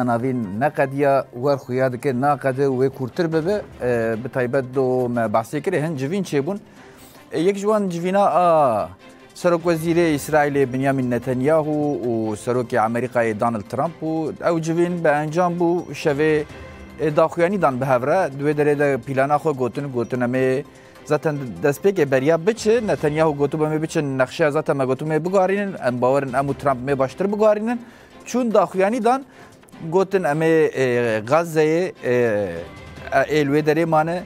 ناوین نقدیا ور خویاد که ناقد و کورتر به تایبت دو بحثی کره هن جوین چه بون یک جوان جوینا سروک وزیر اسرائیل بنیامین نتانیاهو و سروک آمریکای دونالد ترامپ و او جوین به انجام بو شوه داخویانی دان به هفره دوی داره دا پیلانا خو گوتن امی زاتن دسپیک بریا بچه نتانیاهو گوتو بمی بچه نقشه زاتن ما گوتو می بگارینن ام باورن امو ترامپ می باشتر بگارینن چون داخویانی دان گوتن امی غزه ایلوی داره مانه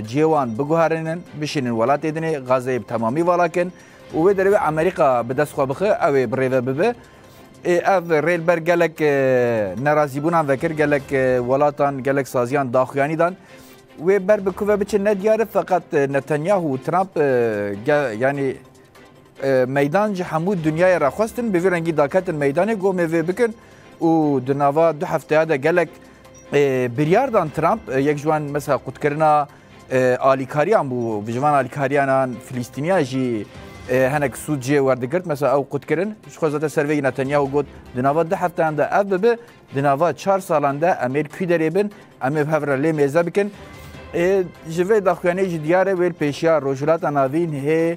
جیوان بگوهرنن بشینن ولات ایدنه غزه تمامی ولاکن و داره امریکا به دست خواه بخه او بریوه ببه او ریل بر گلک نرازی بونان وکر گلک ولاتان گلک سازیان داخویانی دان و بر بکوه بچه ندیاره فقط نتانیاهو و ترامپ یعنی میدان جه همود دنیای را خواستن به رنگی داکتن میدانه گو میوه بکن و دناوا دو هفته دا گلک بریاردان ترامپ یک جوان مثلا قد کرنا آلیکاریان بو بجوان آلیکاریان فلسطینیا جی هنک سود جی وردگرد مثلا او قد کرن شخوزات سروی نتانیاهو گود دناوا دو هفته دا اف ببه دناوا 4 سالان دا امریکی داره بن امی بهفره لی میزه بکن جوه داخویانه جی دیاره ویل پیشیا روجولات ناوین هی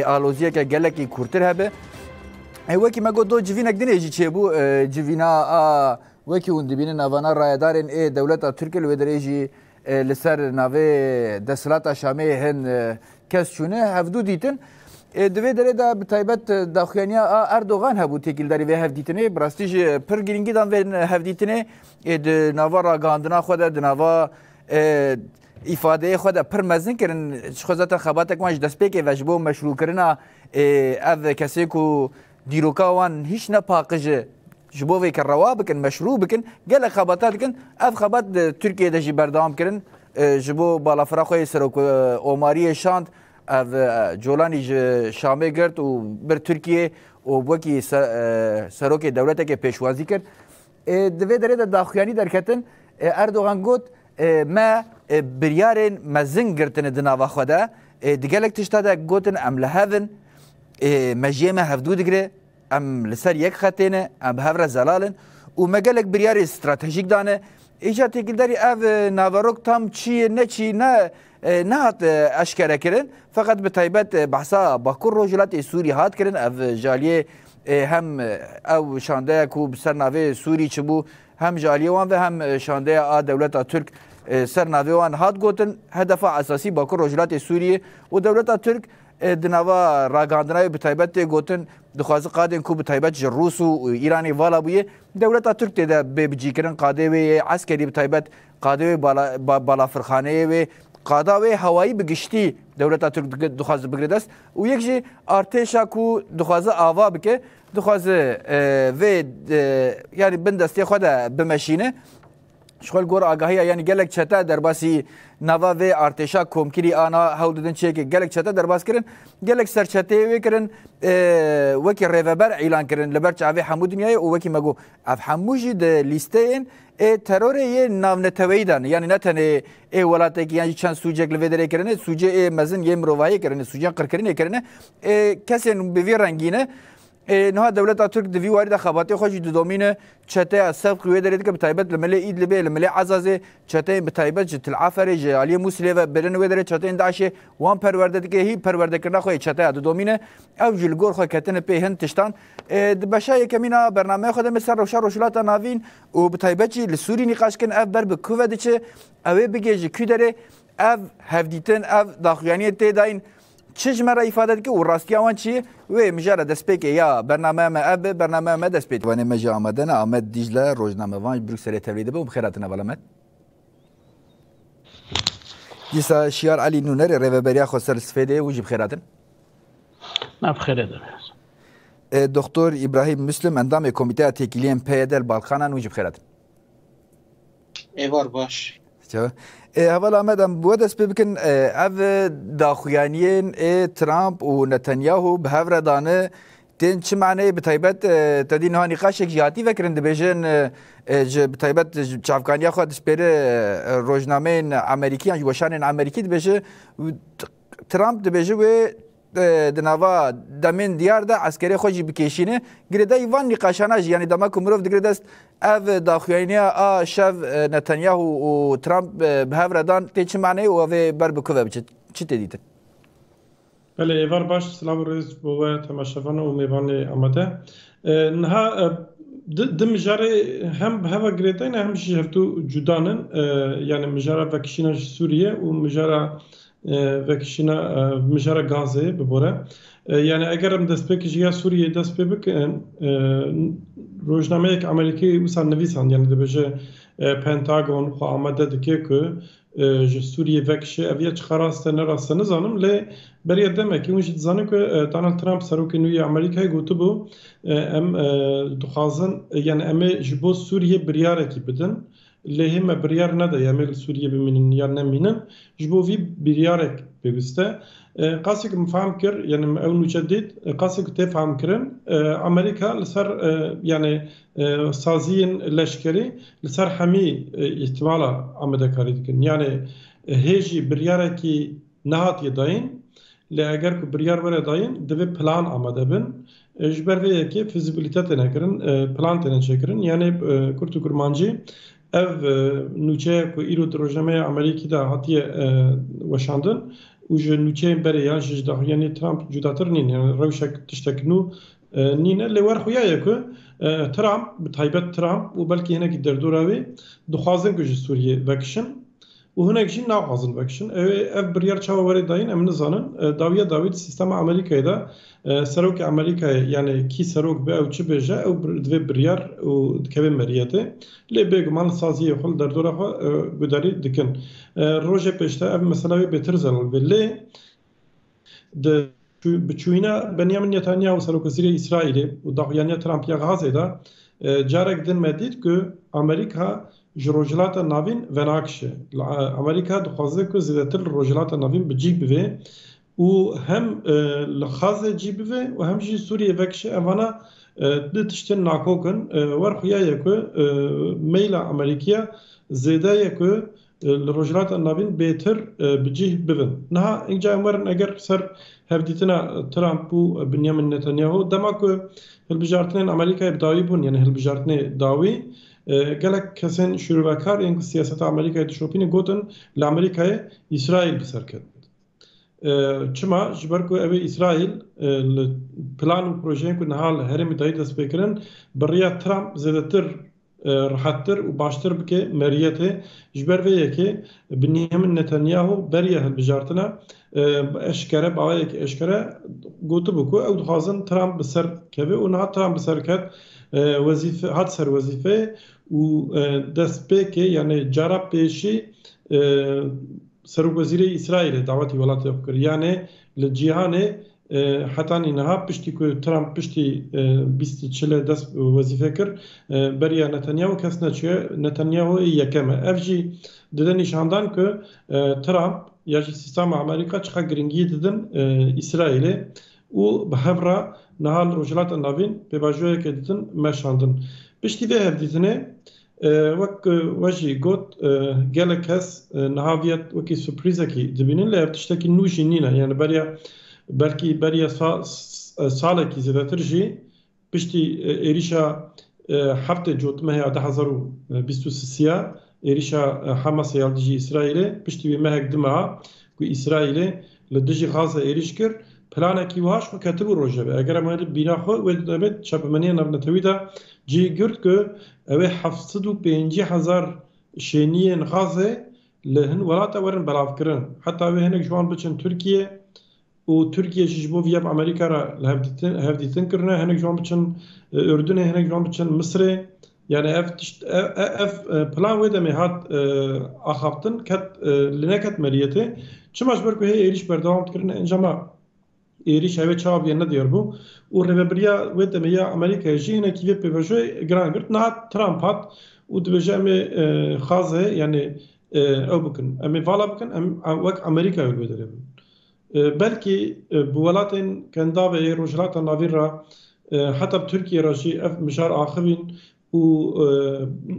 آلوزیه که گلکی کورتر هبه وکی مگو دو جوینک دینه جی چه بو جوینا وکی اون دبینه نوانا رایدارن دولت ترکیه لو درجی لسر ناوی دسلات شامی هن کس چونه هفدو دیتن دوی داره دا بتایبت داخوانیا اردوغان هبو تکیل داری و هفدیتنه براستیج پر گرینگی دان و هفدیتنه ناوا را گاندنا خود ناوا ifade خود پر مزن کردن خودت خبرت کماش دست پیک و جبو مشروع کردن اف کسی کو دیروکا وان هیچ نپاقجه جبو وی کروا بکن مشروع بکن گل خبرات کن اف خبرت ترکیه دجی بردام کردن جبو بالا فراخوی سرک اوماری شاند اف جولانی شامه گرد و بر ترکیه و وکی سرک دولت که پیشوازی کرد دوی داره داخویانی درکتن اردوغان گفت ما بریارن مزن گرتن دناوا خدا دیگلک تشتا دا گوتن ام لهفن مجیمه هفدو دگره ام لسر یک خطینه ام بهفره زلالن و مگلک بریار استراتژیک دانه ایجا تکیل داری او ناواروک تام چیه نه چی نه هات اشکره کرن فقط به تایبت بحثا باکور روجلات سوری هات کرن او جالیه هم او شانده کو بسر ناوه سوری چبو هم جالیه وان و هم شانده دولت ترک سر ناویوان هات گوتن هدف اساسی باکو روجلات سوریه و دولت ترک دنوا راگاندنای بتایبت گوتن دخواز قادن کو بتایبت روس و ایرانی والا بویه دولت ترک ده به بجیکرن قاده و عسکری بتایبت قاده و بالا فرخانه و قاده و هوایی بگشتی دولت ترک دخواز بگردست و یک جی ارتشا کو دخواز آوا بکه دخواز و یعنی بندستی خود بمشینه شغل گور آگاهی یعنی گلک چتا درباسی نوا و ارتشا کومکری آنا هودن چه که گلک چتا درباس کرن گلک سرچته و کرن وکی ریوبر اعلان کرن لبر چاوی حمود دنیای او وکی مگو اف حموجی د لیستین ترور یه ناونتویدان یعنی نتنه ولاته کی یعنی چند سوجک لودره کرن سوجه مزن یه مروایی کرن سوجه قرکرین کرن کسی به رنگینه نه دولت ترک دوی وارد خباتی خوشی دو دومینه چته سبق وی دارید که بتایبت لمله اید لبه لمله عزازه چته بتایبت جت العفره جالی موسلی و برن وی دارید چته انداشه وان پرورده که هی پرورده کرنا خوی چته دو دومینه او جلگور خوی کتن په هند تشتان بشای کمینا برنامه خود مثل روشلات ناوین و بتایبت چی لسوری نقاش کن اف بر بکوه دچه اوه بگه کی داره اف هفدیتن اف داخویانی تداین چه مرا ifade که و راستی آن چیه و مجرد دست یا برنامه ما اب برنامه ما دست پیک وانه مجا آمدن آمد دیجلا روزنامه وان بروکسل تولید به بخیراتنا ولامت دیسا شیار علی نونر ریوبریا خسر سفیده وجب خیراتن نه بخیرات دکتر ابراهیم مسلم اندام کمیته تکیلیم پیدل بالخانان وجب خیراتن ایوار باش اول آمدم بود است بکن او داخویانیین ترامپ و نتانیاهو به هفره دانه تین چه معنی بتایبت تدین ها نقاش جهاتی فکرند بیشن بتایبت چافکانیا خود سپر روزنامه امریکی یا وشان امریکی بیشه ترامپ بیشه و دنوا دمین دیار ده عسکری خوشی بکشینه گرده ایوان نقاشانه یعنی دما کومروف دگرده است ev daxuyaniya a şev Netanyahu û Trump bi hev re dan tê çi maneyê û ev ê ber bikive biçe çi tê dîtin? Belê êvar baş silav rêz bo we temaşevana û mêvanê amade. Niha di mijarê hem heva girêdayî hem jî hevdû cudanin yani mijara vekişîna ji Sûriye û mijara vekişîna mijara Gazê bibore. Yani eger em destpêkî ji ya Sûriyê dest pê bikin rojnameyek Amerîkî wisa nivîsan yani dibêje Pentagon xwe amade dike ku ji Sûriyê vekişê ev ya çi raste neraste nizanim lê beriya demekî hûn jî dizanin ku Donald Trump serokê nû ya Amerîkayê gotibû em dixwazin yani em ê ji bo Sûriyê biryarekî bidin lê hême biryar nede em ê li Sûriyê bimînin ya nemînin ji bo vî biryarek pêwîst e qasek mefhem kir yani ew nûçe dît qasek tê fehm kirin Amerîka li ser yani saziyên leşkerî li ser hemî ihtimala amedekarî dikin yani hêjî biryarekî nehatiye dayîn lê eger ku biryar were dayîn divê plan amade bin ji ber vê yekê fizibilîte têne kirin plan têne çêkirin yani kurt û kurmancî ev nûçeya ku îro di rojnameya Amerîkî de hatiye weşandin û ji nûçeyên berê yan ji daxuyanî Trump cudatir nîn yani rewşek tiştek nû nîne lê werxuya ye ku Trump bi taybet Trump û belkî hinekî derdora wê dixwazin ku ji Sûriyê vekişin û hinek jî naxwazin vekişin ev biryar çawa werê dayîn em nizanin dawiya dawî sîstema Amerîkayê de serokê Amerîkayê yani kî serok be ew çi bêje ew divê biryar û dikeve meriyetê lê bêguman li saziyê xwe li derdora xwe guderî dikin rojê pêşte ev mesela wê bêtir zelal lê di biçûyîna Benyamin Netanyahu serokvezîrê İsraîlê û daxuyaniya Trump ya Gazê de carek din me dît ku Amerîka ji rojhilata navîn venakişe Amerîka dixwaze ku zêdetir li rojhilata navîn bi cî bive û hem li Xazê cî bive û hem jî Sûriyê vekişe evana di tiştên nakokin werxuya ye ku meyla Amerîkîya zêde ye ku li rojhilata navîn bêtir bi cî bibin. Niha înca em werin eger ser hevdîtina Trump û Benyamin Netanyahu dema ku hilbijartinên Amerîkayê bi dawî bûn yani hilbijartinê dawî gelek kesên şûrvekar yên ku siyaseta Amerîkayê dişopîne gotin li Amerîkayê İsraîl bi ser ket. Çima ji ber ku ew ê İsraîl li plan û projeyên ku niha li herêmê dayî dest pê kirin bi rêya Trump zêdetir rahattir û baştir bike meriyetê ji ber vê yekê Benyamin Netanyahu beriya hilbijartina eşkere bawayekî eşkere gotibû ku ew dixwazin Trump bi ser keve û niha Trump bi ser ket wezîfe hat ser wezîfeyê û destpêkê yani cara pêşî serokvezîrê İsraîlê dawetî welatê xwe kir yani li cîhanê hetanî niha piştî ku Trump piştî bîstî çilê dest wezîfe kir beriya Netanyahu kes neçiye Netanyahu yekem e ev jî dide nîşandan ku Trump ya jî sîstema Amerîka çiqa giringiyê didin İsraîlê û bi hev re niha li rojhilata navîn pêvajoyekê didin meşandin piştî vê hevdîtinê wek we jî got gelek kes niha viyet wekî sürprîzekî dibînin lê ev tiştekî nû jî nîne yani beriya belkî beriya salekî zêdetir jî piştî êrişa heftê cotmeya 2023 êrişa Hamasê ya dijî İsraîlê piştî vê mehek dima ku İsraîlê li dijî Xazê êriş kir planekî wiha xwe ketibû rojeve eger em bîna xwe wê dibet çapemeniya navnetewî de cî girt ku ew ê 750,000 şêniyên Xazê li hin welata werin belavkirin heta wê hinek ji wan biçin Tirkiye û Tirkiye ji bo viyab Amerîka re hevdîtin kirine hinek ji wan biçin Ürdünê hinek ji wan biçin Misrê yani ev plan wê demê hat axaftin ket li neket meriyetê çima ji ber ku hê êriş berdewam dikirine encama êriş hevê çawa bîye nediyar bû û rêveberiya wê demê ya Amerîkayê jî hinekî vê pêvajoyê giran girt niha Trump hat û dibêje em ê Xazê yani ew bikin em ê vala bikin em wek Amerîkayê wê derê bin belkî bi welatên kendavê rojhilata navîn re heta Tirkiye re jî ev mijar axivîn û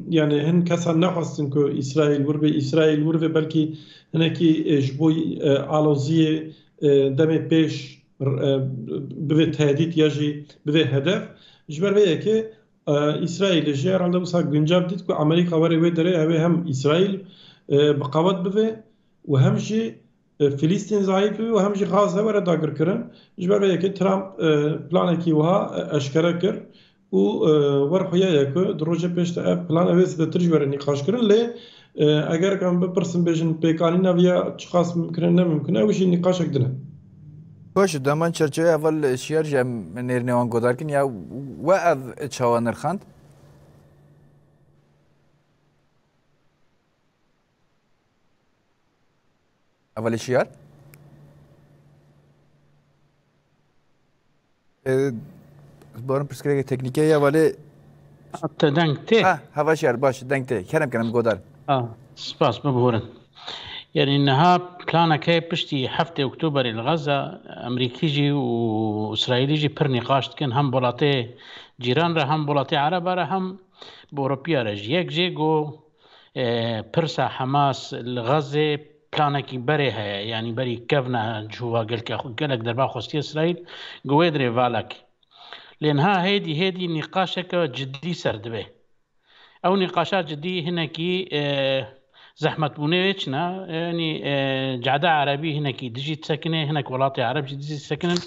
yani hin kesan nexwestin ku İsraîl wir bê İsraîl wir vê belkî hinekî ji bo aloziyê demê pêş bivê tehdît ya jî bivê hedef ji ber vê yekê اسرائیل جه رنده بسا گنجاب دید که امریکا وری وی داره اوه هم اسرائیل بقوت بوه و هم جی فلسطین ضعیف بوه و هم جی غازه وره داگر کرن جبر وی که ترامپ پلانه کی وها اشکره کر و ورخویا یکو دروجه پیشتا پلان اوه سده ترج وره نقاش کرن لی اگر کم بپرسن بیشن پیکانی نویا چخاص ممکنه نممکنه اوشی نقاش اکدنه باشه دمان چرچه اول شیار جم نرنوان گودار کن یا و اف چاوان نرخاند اول شیار بارم پرسکره تکنیکه یا ولی دنگته هوا شیار باشه دنگته کرم کنم گودار سپاس ببورن يعني انها بلانك بشتي حفتة اكتوبر الغزة امريكي جي واسرائيلي جي پر نقاش كن هم بولاتي جيران را هم بولاتي عرب را هم باوروبيا را جي يك جي جو پرسا حماس الغزة بلانك بري هيا يعني بري كفنا جوا قالك دربا خوستي اسرائيل قويدري فالك لانها هيدي نقاشك جدي سرد به او نقاشات جدي هناكي زحمة بونيتشنا يعني جعدة عربي هناك دجي تسكنه هناك ولاطي عرب دجي تسكنن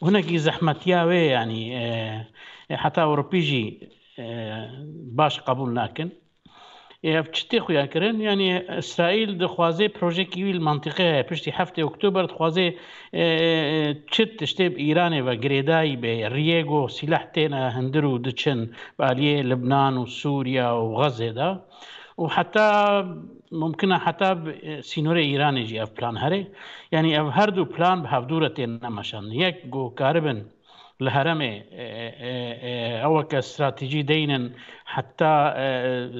وهناك زحمة ياوي يعني حتى أوروبيجي باش قبول ناكن بتشتي خويا كرن يعني إسرائيل دخوازي بروجي كيوي المنطقة بشتي حفتة أكتوبر دخوازي تشت تشتيب إيراني وغريداي برييغو سلاح تينا هندرو دتشن باليه لبنان وسوريا وغزة دا وحتى ممكن حتى سينوري إيران يجي أف بلان هري يعني أف هردو بلان بهفدورتين نمشان يك جو كاربن الهرمي أو كاستراتيجي دينا حتى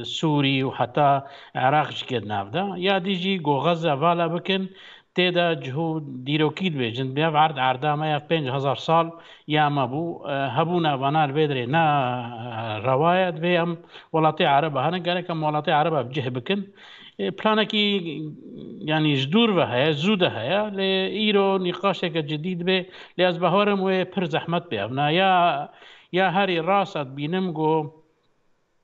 سوري وحتى عراق جكد نافدا يا ديجي جو غزة فالا بكن تيدا جهود ديروكيد بيجن بياف عرض عرضا ما يف 5000 سال يا مابو هبونا بانال بيدري نا روايات بيهم ولاطي عربة هنا قالك ولاطي عربة بجه بكن بلانكي يعني جدور بها زودة هيا لإيرو نقاشك جديد به لأزبهورم وبر زحمت بيهنا يا هاري راسات بينمجو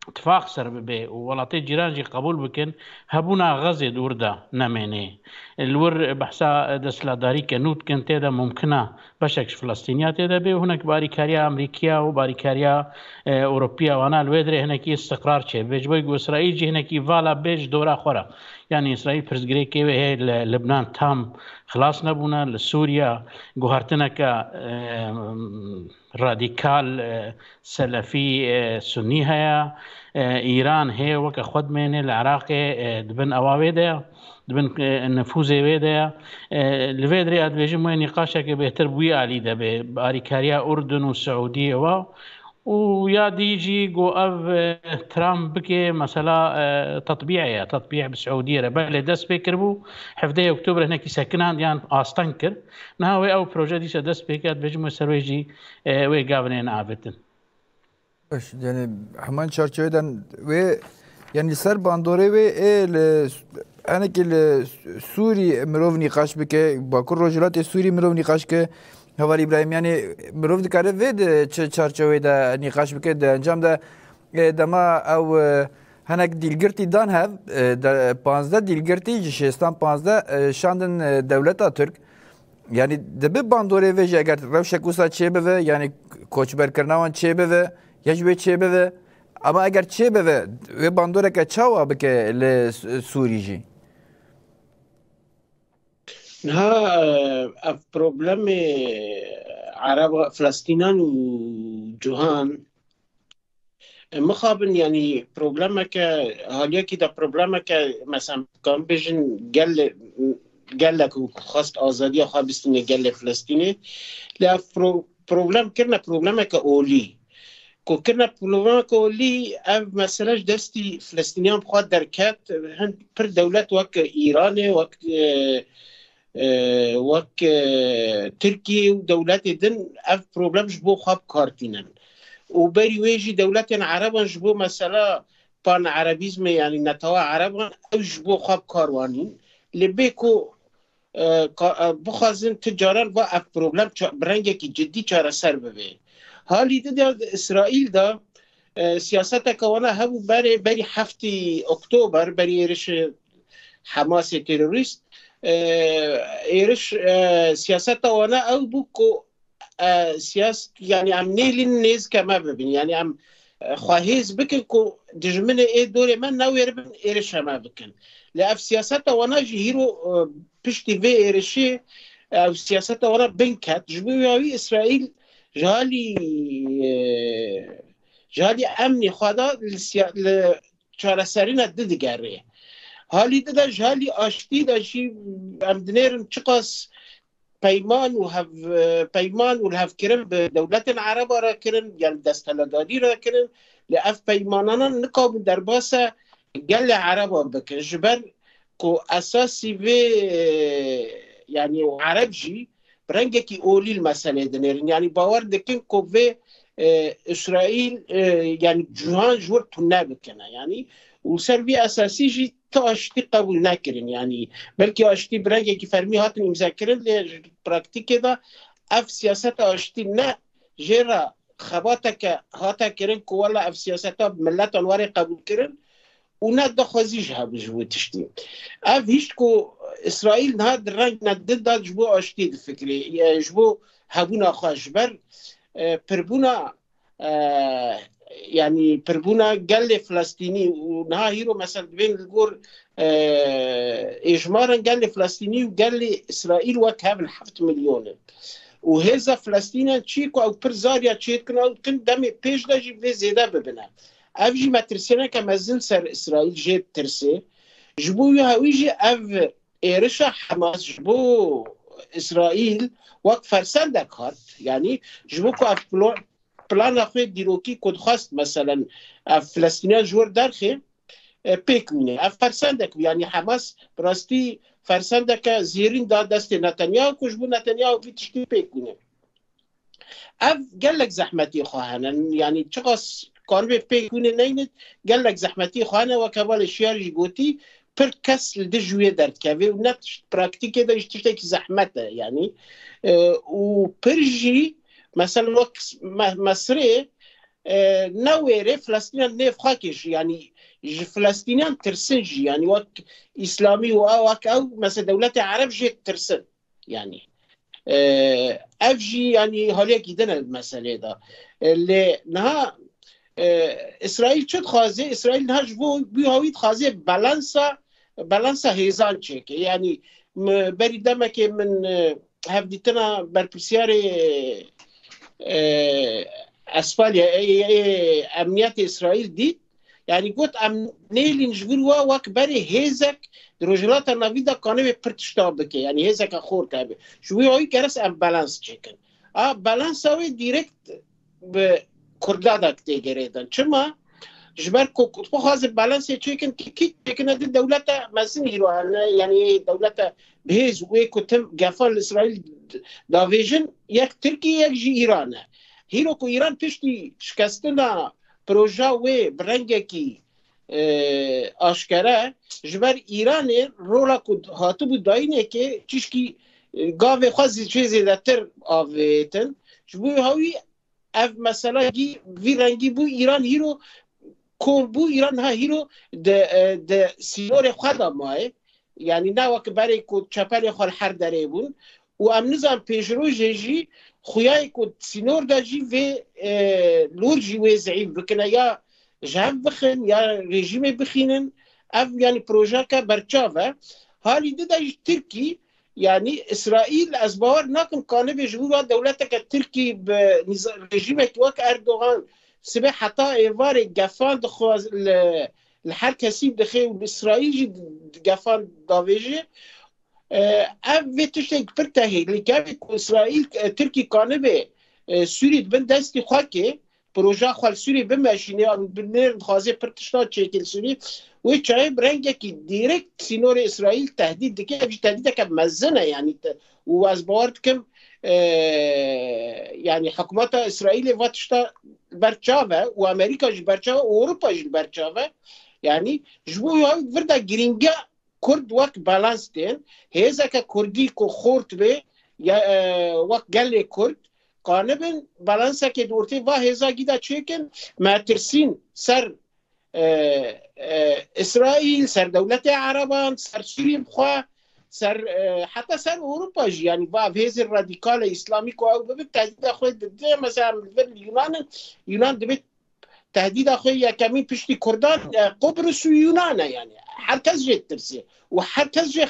اتفاق سر به ولاطي جيران جي قبول بكن هبونا غزة دوردا نميني الور بحثا دسلا داري كنوت كن تيدا ممكنة بشكش فلسطينيات تيدا به هناك باريكاريا أمريكية وباريكاريا أوروبية وانا الويدري هناك استقرار شيء بيجبوي إسرائيل جي هناك فالا بيج دورا خورا يعني إسرائيل برزقري كيوه هي لبنان تام خلاص نبونا لسوريا جوهرتنا ك راديكال سلفي سني هيا إيران هي وك خد من العراق دبن أواويدا دبن نفوذ ويدا الفيدري أدبيجم نقاشة بهتر بوي علي ده باريكاريا أردن والسعودية ويا ديجي جو أف ترامب بكي مثلا تطبيع بالسعودية ربالي دس بيكربو حفظي أكتوبر هناك ساكنان يعني أستنكر نهاوي أو بروجي ديسا دس بيكات بيجمو سرويجي وي قابلين عافتن باش يعني همان شارچويدن و يعني سر باندوري و انا كل سوري مروف نقاش بك باكر رجلات سوري مروف نقاش ك هواري ابراهيم يعني مروف دكاره ود چارچويدا نقاش بك ده انجام ده دما او هناك ديلگرتي دان هاف 15 ديلگرتي جشستان 15 شاندن دولتا ترك يعني دبي باندوري و اگر روشکوسا چه به يعني کوچبر کرنوان چه به یجوی چه به اما اگر چه به و باندوره که چاوا بکه لسوری جی ها بروبلم عرب فلسطینان و جهان مخابن يعني بروبلمك حاليا كده بروبلمك مثلا كان بيجن قال لك خاص ازادي خابستين قال فلسطيني لا بروبلم كنا بروبلمك اولي كنا بروبلمك اولي مثلا دستي فلسطينيان بخواد دركات هند بر دولت وك ايراني وك تركي ودولات دن اف بروبلم جبو خاب كارتينن وبري ويجي دولات عربا جبو مثلا بان عربيزم يعني نتوا عربا او جبو خاب كاروانين لبيكو بخوازن تجاران و اف بروبلم برنگه که جدی چاره سر ببه حالی ده اسرائیل دا سیاست کوانا هبو بری هفته اکتبر بری ایرش حماس تروریست ایرش سیاست وانا او بو کو سیاست یعنی ام نیلین نیز کما ببین یعنی ام خواهیز بکن کو دجمن ای دوره من نویر بن ایرش هما بکن لأف سیاست وانا جهیرو پشتی وی ایرشی او سیاست وانا بنکت جبوی اسرائیل جهالی امنی خدا چاره سرین دیگره حالی ده جهالی آشتی داشی ام دنیرن چقاس پیمان و هف کرن به دولت عرب را کرن یا دستهلداری را کرن لأف پیمانانا نقاب در باسه گل عرب بکن جبر کو اساسی و یعنی عرب جی برنگه کی اولی المسئله دنیرن یعنی باور دکن کو و اسرائیل یعنی جوان جور تونه بکنه یعنی و سروی اساسی جی تا آشتی قبول نکرین یعنی بلکه آشتی برنگه که فرمی هاتن امضا کرن لی پراکتیکه دا اف سیاست آشتی نه جیرا خباتا که هاتا کرن که والا اف سیاست ها ملت انواری قبول کرن و نه دخوازیش ها بجبو تشتی اف هیچ که اسرائیل نه در رنگ ندد داد جبو آشتی ده فکری جبو هبونا خواهش بر پربونا يعني بربونا قال فلسطيني ونها هيرو مثلا بين الجور إجمالا قال فلسطيني وقال إسرائيل وكامل 7 مليون وهذا فلسطين تشيكو أو برزاريا تشيكنا كن دمي بيش دا جيب زيادة ببنا أفجي ما ترسينا كمازن سر إسرائيل جيب ترسي جبو يهويجي أف إيرشا حماس جبو إسرائيل وقت فرسندك هات يعني جبوكو أف پلان اخوی دیروکی کد خواست مثلا فلسطینیان جور درخه پیکنه اف فرسندک یعنی حماس براستی فرسندک زیرین داد دست نتانیاهو کجبو نتانیاهو بی تشتی پیکنه اف گلک زحمتی خواهنن یعنی چقاس کانوی پیکنه نینید گلک زحمتی خواهنه و کبال شیارش گوتی پر کس لده جویه درد که و نت پراکتیکه دا اشتشتی که زحمته یعنی و پر جی مثلا وقت مصر نویره فلسطینیان نیف خاکش یعنی فلسطینیان ترسنج یعنی وقت اسلامی و او مثلا دولت عرب جه ترسن یعنی افجی یعنی حالی گیدن المسئله دا لنها اسرائیل چود خوازه اسرائیل نها جبو بیهوید خوازه بلانسا هیزان چکه یعنی بری دمه که من هفدیتنا برپرسیار اسفالیا امنیت اسرائیل دید یعنی گفت نیلین جبور وک بری هیزک دروجلات نویدا کانه پرتشتا بکه یعنی هیزک خور که شوی هایی کرس بالانس چکن بالانس هایی دیرکت به کردادا کتی گریدن چما جبر کو خواهد بالانس چکن که چکن دولت مزین هیرو یعنی دولت بهز و کتم گفان اسرائیل داویژن یک ترکیه یک جی ایرانه هیرو که ایران پشتی شکستنا پروژه و برنگه کی آشکره جبر ایران رولا که هاتو بود داینه که چیشکی گاوه خواه چیزی دتر آویتن جبوی هاوی اف مثلا وی رنگی بو ایران هیرو کون بو ایران ها هیرو ده سیلور خواه ماه یعنی نه وقت برای که چپر خواه هر داره بون و ام نظام پیشرو جی خویای که سینور دا جی و لور جی و زعیف بکنه یا جهب بخین یا رژیم بخینن اف یعنی پروژه که برچاوه حالی ده دایش ترکی یعنی اسرائیل از باور نکن کانه به جبور دولت که ترکی به رژیم که وک اردوغان سبه حتی ایوار گفان دخواز لحر کسی دخی و اسرائیل جی گفان داویجه اف تشتک پرتاهی لیکن اسرائیل ترکی کانه به سوریت بن دستی خواه که پروژه خواه سوری بمشینه بنیر خوازه پرتشتا چیکل سوری و چای برنگه که دیرکت سینور اسرائیل تهدید دکه افش تهدید که مزنه یعنی و از باورد کم یعنی حکومت اسرائیل واتشتا برچاوه و امریکا جی برچاوه و اروپا جی برچاوه یعنی جبوی های ورده گرینگه کرد وقت بالانس دین هیزه که کردی که خورد به وقت گل کرد قانبن بالانسه که دورتی و هزا گیدا چیکن ماترسین سر اسرائیل سر دولت عربان سر سوریه بخوا سر حتی سر اروپا جی یعنی با هزار رادیکال اسلامی کو او به تهدید خود ده مثلا یونان دبی تهدید خود یا کمی پشتی کردان قبرس و یونان یعنی هر کس جه ترسه و هر کس جه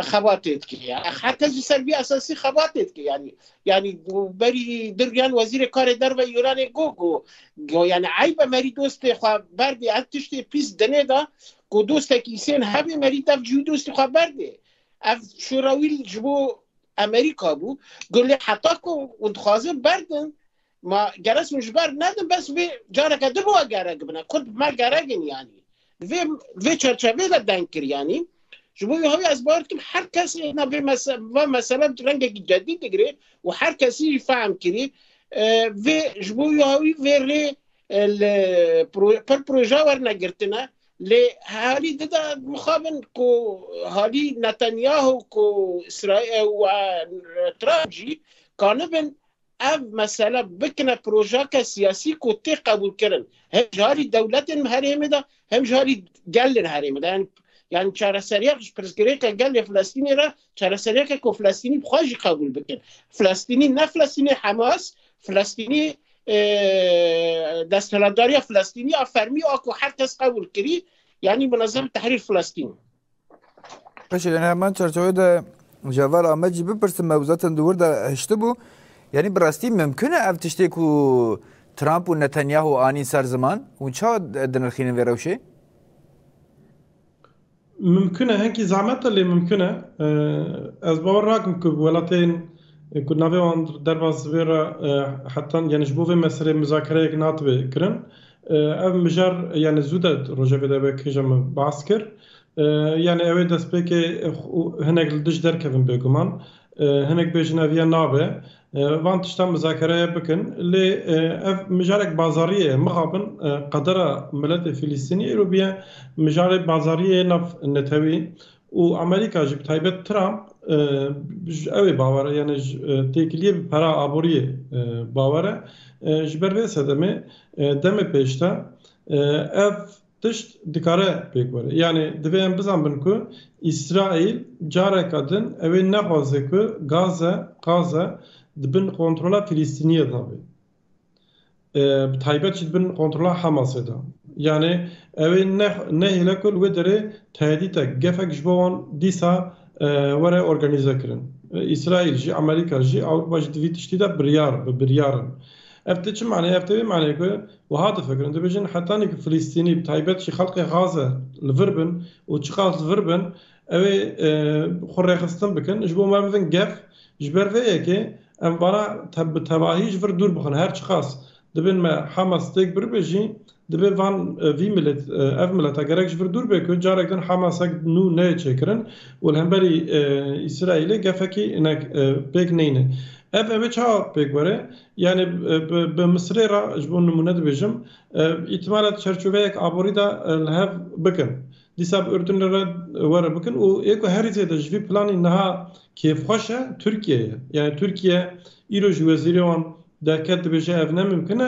خباتت که هر کس جه سربی اساسی خباتت که یعنی بری دریان وزیر کار در و یونان گو یعنی عیب مری دوست خواه بردی از تشتی پیس دنه دا کو دوست کیسین همی مری تف جو دوست خواه برده اف شوراویل جبو امریکا بو گلی حتی کو انتخازه بردن ما گرس مجبر ندم بس به جاره که دبو گرگ بنا خود ما گرگن یعنی و چرچوه دا دنکر یعنی جبوی هایی از باید که هر کسی اینا و مثلا رنگ جدید دگره و هر کسی فهم کری و جبوی هایی و لی پر پروژه ور نگرتنه لی حالی دادا مخابن که حالی نتانیاهو که اسرائیل و ترامجی کانبن اف مثلا بکنه پروژه که سیاسی که تی قبول کرن هم جاری دولت هرمه دا هم جاری گلن هرمه دا یعنی چاره سریعش پرسکری که گل فلسطینی را چاره سریع که فلسطینی بخواهی قبول بکن فلسطینی نه فلسطینی حماس فلسطینی دستهلداری فلسطینی افرمی آکو هر کس قبول کری یعنی منظم تحریر فلسطین باشه یعنی همان چرچوه ده جوار آمدی بپرسم موضوعات دور ده هشته بو یعنی براستی ممکنه اف تشتی که ترامپ و نتانیاهو آنی سر زمان و چه دنرخینه ویروشه؟ ممکنه هنکی زحمت اللي ممکنه از باور راكم که ولاتين كنا في درباز بيرا حتى يعني شبوه مسألة مذاكرة ناتبه كرن اف مجار يعني زودت روجه بده بكجم بعسكر يعني اوه دست بيكي هنك لدش در كفن بيكمان هنك بيجنا فيا نابه وان تشتم مذاكرة بكن اللي اف مجارك بازارية مخابن قدرة ملت فلسطيني روبيا مجارك بازارية نف نتوي وامريكا جب تايبت ترامب اوه باوره يعني تيكليه بپرا آبوريه باوره جبر ويسا دمي پیشتا اف تشت دکاره بگوره یعنی دویم بزن بنکو اسرائیل جاره کدن اوه نخوازه که غازه دبن کنترولا فلسطینیه دابه تایبت چید بن کنترولا حماسه دا یعنی اوه نهیله کل و داره تهدیده گفک جبوان دیسا وره ارگانیزه کرن اسرائیل جی امریکا جی اوروپا جی دوی تشتی دا بریارن افتي شو معناه افتي معناه كه وهذا فكر انت بيجن حتى انك فلسطيني بتايبت شي خلق غازه الفربن وتشقاط الفربن اوي خريخستن بكن جبو ما مثلا قف جبر فيك ام برا تباهي جبر دور بخن هر شخص دبن ما حماس تك بربجي دبن فان في ملت اف ملت اگرك جبر دور بك جارك دن حماس نو نه چكرن والهمبري اسرائيل قفكي انك بيك نينه اف چا بگوره یعنی به مصر را جبون نمونه بجم احتمالات چرچوبه آبوری دا لهف بکن دیساب اردن را وره بکن و ایکو هریزه دا جوی پلانی نها کیف خوشه ترکیه یعنی ترکیه ایرو جو وزیریان دا کد بجه اف نممکنه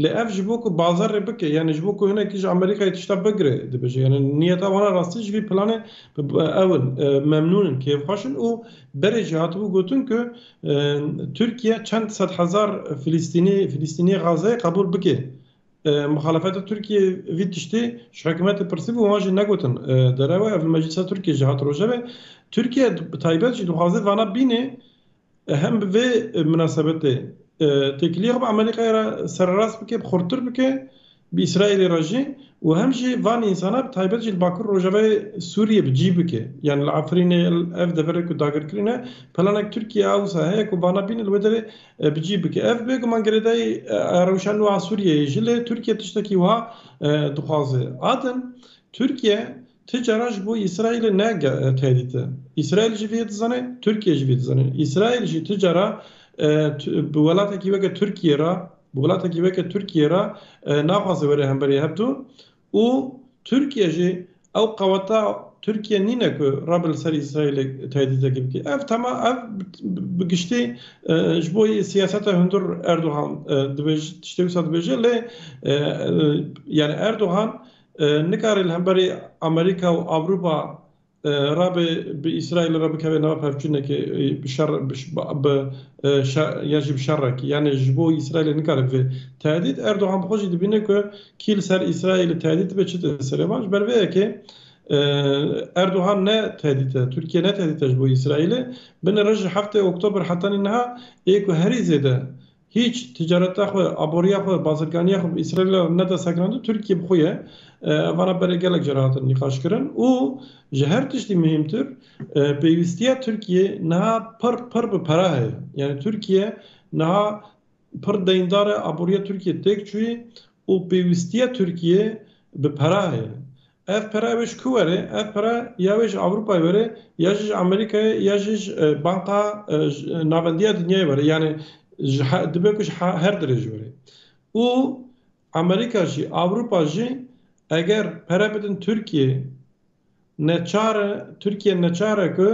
لاف جبو کو بازار بکه یعنی جبو کو هنا کیج امریکا تشتا بگره دا بجه یعنی نیتا وانا راستی جوی پلانه اول ممنونن کیف خوشن و بره جهات بو گوتن که ترکیه چند صد هزار فلسطینی غازه قبول بکه مخالفت ترکیه وی تشتی حکومت پرسیب و ماجی نگوتن داره و مجلس ترکیه جهات روجه به ترکیه تایبت جدو غازه وانا بینه هم به مناسبته تکلیه با امریکا را سرراست بکه بخورتر بکه به اسرائیل راجی و همچی وان انسانا تایبت جل باکر روجه سوریه بجی بکه یعنی العفرین اف دفره که داگر کرینه پلانک ترکیه او ساهه که وانا بین الودره بجی بکه اف بگو من گردای روشن و سوریه جله ترکیه تشتکی و دخوازه آدم ترکیه تجارش بو اسرائیل نه تهدیده اسرائیل جوید زنه ترکیه جوید زنه اسرائیل جی تجاره بولاته کی وکه ترکیه را ناخواسته وره هم بری هبتو و ترکیه جی او قوتا Türkiye nine ku rabel ser İsrail tehdit gibi. Ev tamam ev bigişti jboy siyasete hundur Erdoğan dibej işte usad beje le yani Erdoğan nikaril hemberi Amerika ve Avrupa رابي بإسرائيل رابي كمان نواب هفجنك بشر يجب شرك يعني جبو إسرائيل نكارب في تهديد أردوغان بخوشي دبينه كو كيل سر إسرائيل تهديد بچت سرماش برويه كي أردوغان نه تهديد تركيا نه تهديد جبو إسرائيل بين رجع هفته أكتوبر حتى إنها إيكو هري زده هیچ تجارت خو ابوریا خو بازرگانی خو اسرائیل نه دا ساگراندو ترکیه بخویه وانا برای گلک جراحت نقاش کردن او جهر تشتی مهمتر پیوستیا ترکیه نه پر به پراه yani Türkiye نه پر دیندار ابوریا ترکیه تک چوی او پیوستیا ترکیه به پراه اف پراه وش کوره اف پراه یاوش اروپا وره یاش امریکا یاش بانقا ناوندیا دنیا وره yani دبکش هر درجه وره. او امریکا جی avrupa جی اگر پره بدن Türkiye neçare ki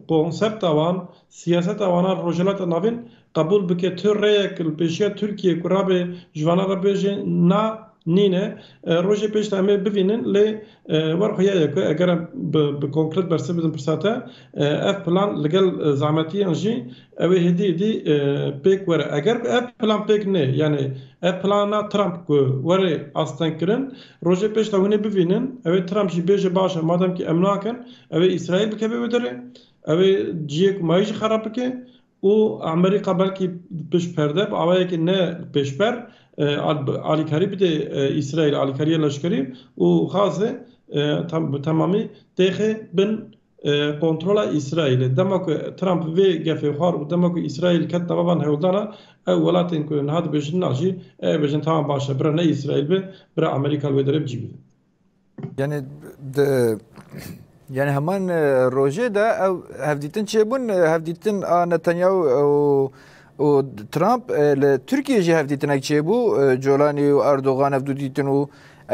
konsept avan siyaset avana rojelat navin kabul bike Türkiye kılpeşiya Türkiye kurabe jvana rabeje na nine roje peş tame bivinin le var xoya ki eğer be konkret berse bedin persata ev plan legal zamati anji ev hedi pek var eğer ev plan pek ne yani ev plana Trump ku var aslan kirin roje peş tavine bivinin ev Trump ji beje başa madem ki emnaken ev İsrail bikebe bedere ev ciyek mayj xarab ki o Amerika belki peş perde ama ki ne peşper alikari bir de İsrail alikariye leşkeri o xazı tamamı tehe ben kontrola İsrail'e demek Trump ve gefe xar demek İsrail ket tamamen hevdana evlatin ku had bejin naji bejin tamam başa bira ne İsrail be bira Amerika ve derib cibi yani hemen roje da hevditin çebun hevditin Netanyahu و ترامپ لترکیه جه هفدیتن اکچه بو جولانی و اردوغان هفدودیتن و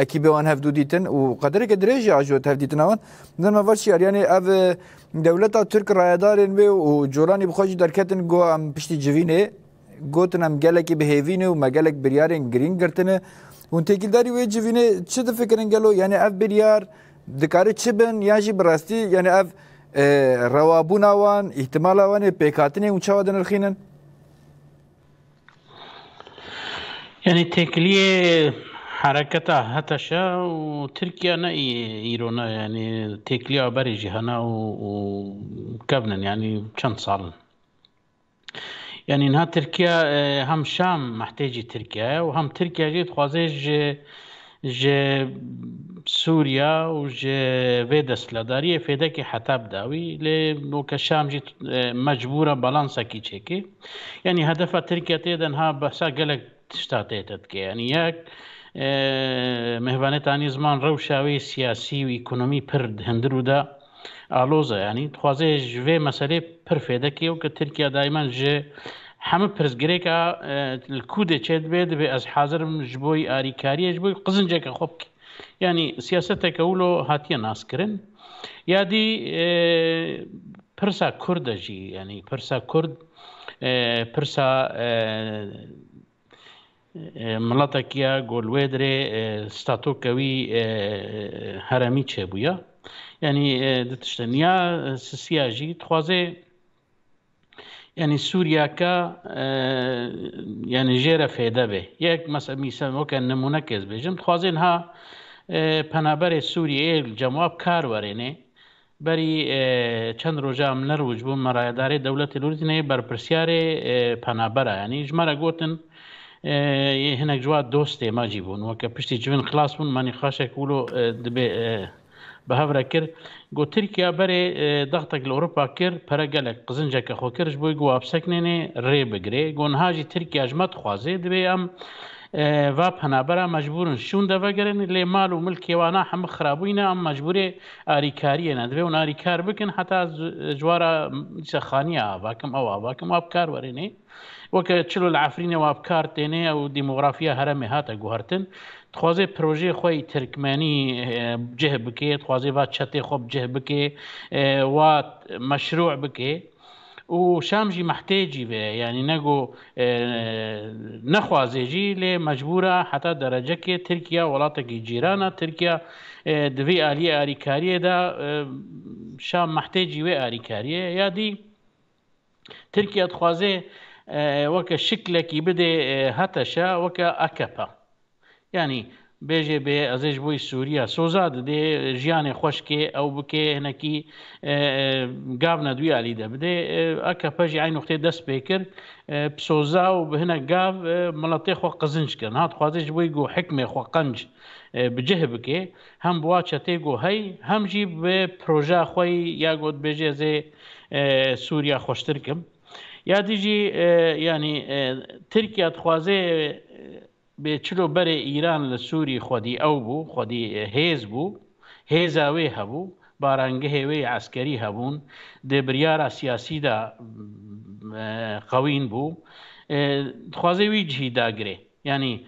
اکیبه وان هفدودیتن و قدره که دریجی عجوت هفدیتن آوان من مفرشی یعنی اف دولتا ترک رایدارن و جولانی بخواجی درکتن گو ام پشتی جوینه گوتن ام گلکی بهیوینه و مگلک بریارن گرین گرتنه و تکیلداری و جوینه چه دفکرن گلو یعنی اف بریار دکاره چه بن یاجی براستی یعنی اف روابون آوان احتمال آوان پیکاتنه و چه وادن الخینن يعني تكلية حركتها هتشا وتركيا نا إيرونا يعني تكلية بري جهنا وكبنن يعني كم صار يعني إنها تركيا هم شام محتاجة تركيا وهم تركيا جيت خوازيج سوريا وج فيدس لدارية فيدك حتى بداوي لوك الشام جيت مجبورة بالانسا كي تشيكي يعني هدفها تركيا تيدنها بحسا قلق تشتاتيتت كي يعني ياك مهوانتاني زمان روشاوي سياسي وايكونومي برد هندرو دا آلوزا يعني تخوازي جوه مسألة پر فيدكي وك تركيا دايما جي همه پرزگریکا الکوده چید بید به از حاضر جبوی آریکاری جبوی قزنجه که خوب کی یعنی سیاست کولو هاتیه ناس کرن یادی پرسا کرد جی یعنی پرسا کرد پرسا ملاتکیا گولویدره ستاتو کوی هرمی چه بویا یعنی دتشتنیا سیاجی تخوازه يعني سوريا كا يعني جيرة فيدا به يك مثلا ميسا كان نمونه كز بيجم خوازينها پنابر سوريا الجواب كار ورينه بري چند روجا من روج بو مرایدار دولت لوردینه بر پرسیار پنابر يعني جمره گوتن هناك جواد دوسته ما جيبون وك پشتي جوين خلاص بون ماني خاشك ولو دبي بهفرا كر گو تركيا بري ضغطك لأوروبا كر پرگلك قزنجك خو كرج بوي گو ابسكنيني ري بگري گون هاجي تركيا جمت خوازي دبي ام و پنابرا مجبورن شون دا وگرن لي مال و ملكي وانا هم خرابوينا ام مجبوري آريكاري ندبي ون آريكار بكن حتى جوارا خانية آواكم او آواكم ابكار وريني وەکە چلو العفرینە وابکار تێنێ ئەو دیمۆغرافیا هەرەمێ هاتە گوهرتن تخوازێ پرۆژێ خۆی ترکمانی بجه بکێ تخوازێ وا چەتێ خۆ بجه بکێ وا مەشروع بکێ و شامجی محتاجی به یعنی نگو نخوازیجی لی مجبوره حتی درجه که ترکیه ولاته که جیرانه ترکیه دوی آلی آریکاریه دا شام محتاجی و آریکاریه یادی ترکیه تخوازه وکه شکلکی بده هتشا وکه اکپا یعنی بیجه به ازش بوی سوریا سوزاد ده جیان خوشکه او بکه هنکی گاو ندوی علی ده بده اکا پاجی عین نقطه دست بکر بسوزا و به هنک گاو ملطه خو قزنج کن هات خوازش بوی گو حکمه خو قنج بجه بکه هم بوا چته گو هی هم جی به پروژه خوی یا گود بیجه زی سوریا خوشتر کم یا دیجی یعنی ترکیه خوازه به چلو بر ایران لسوری خودی او بو خودی هیز بو هیزاوی هبو بارنگه وی عسکری هبون ده بریار سیاسی دا قوین بو خوازه وی جهی داگره یعنی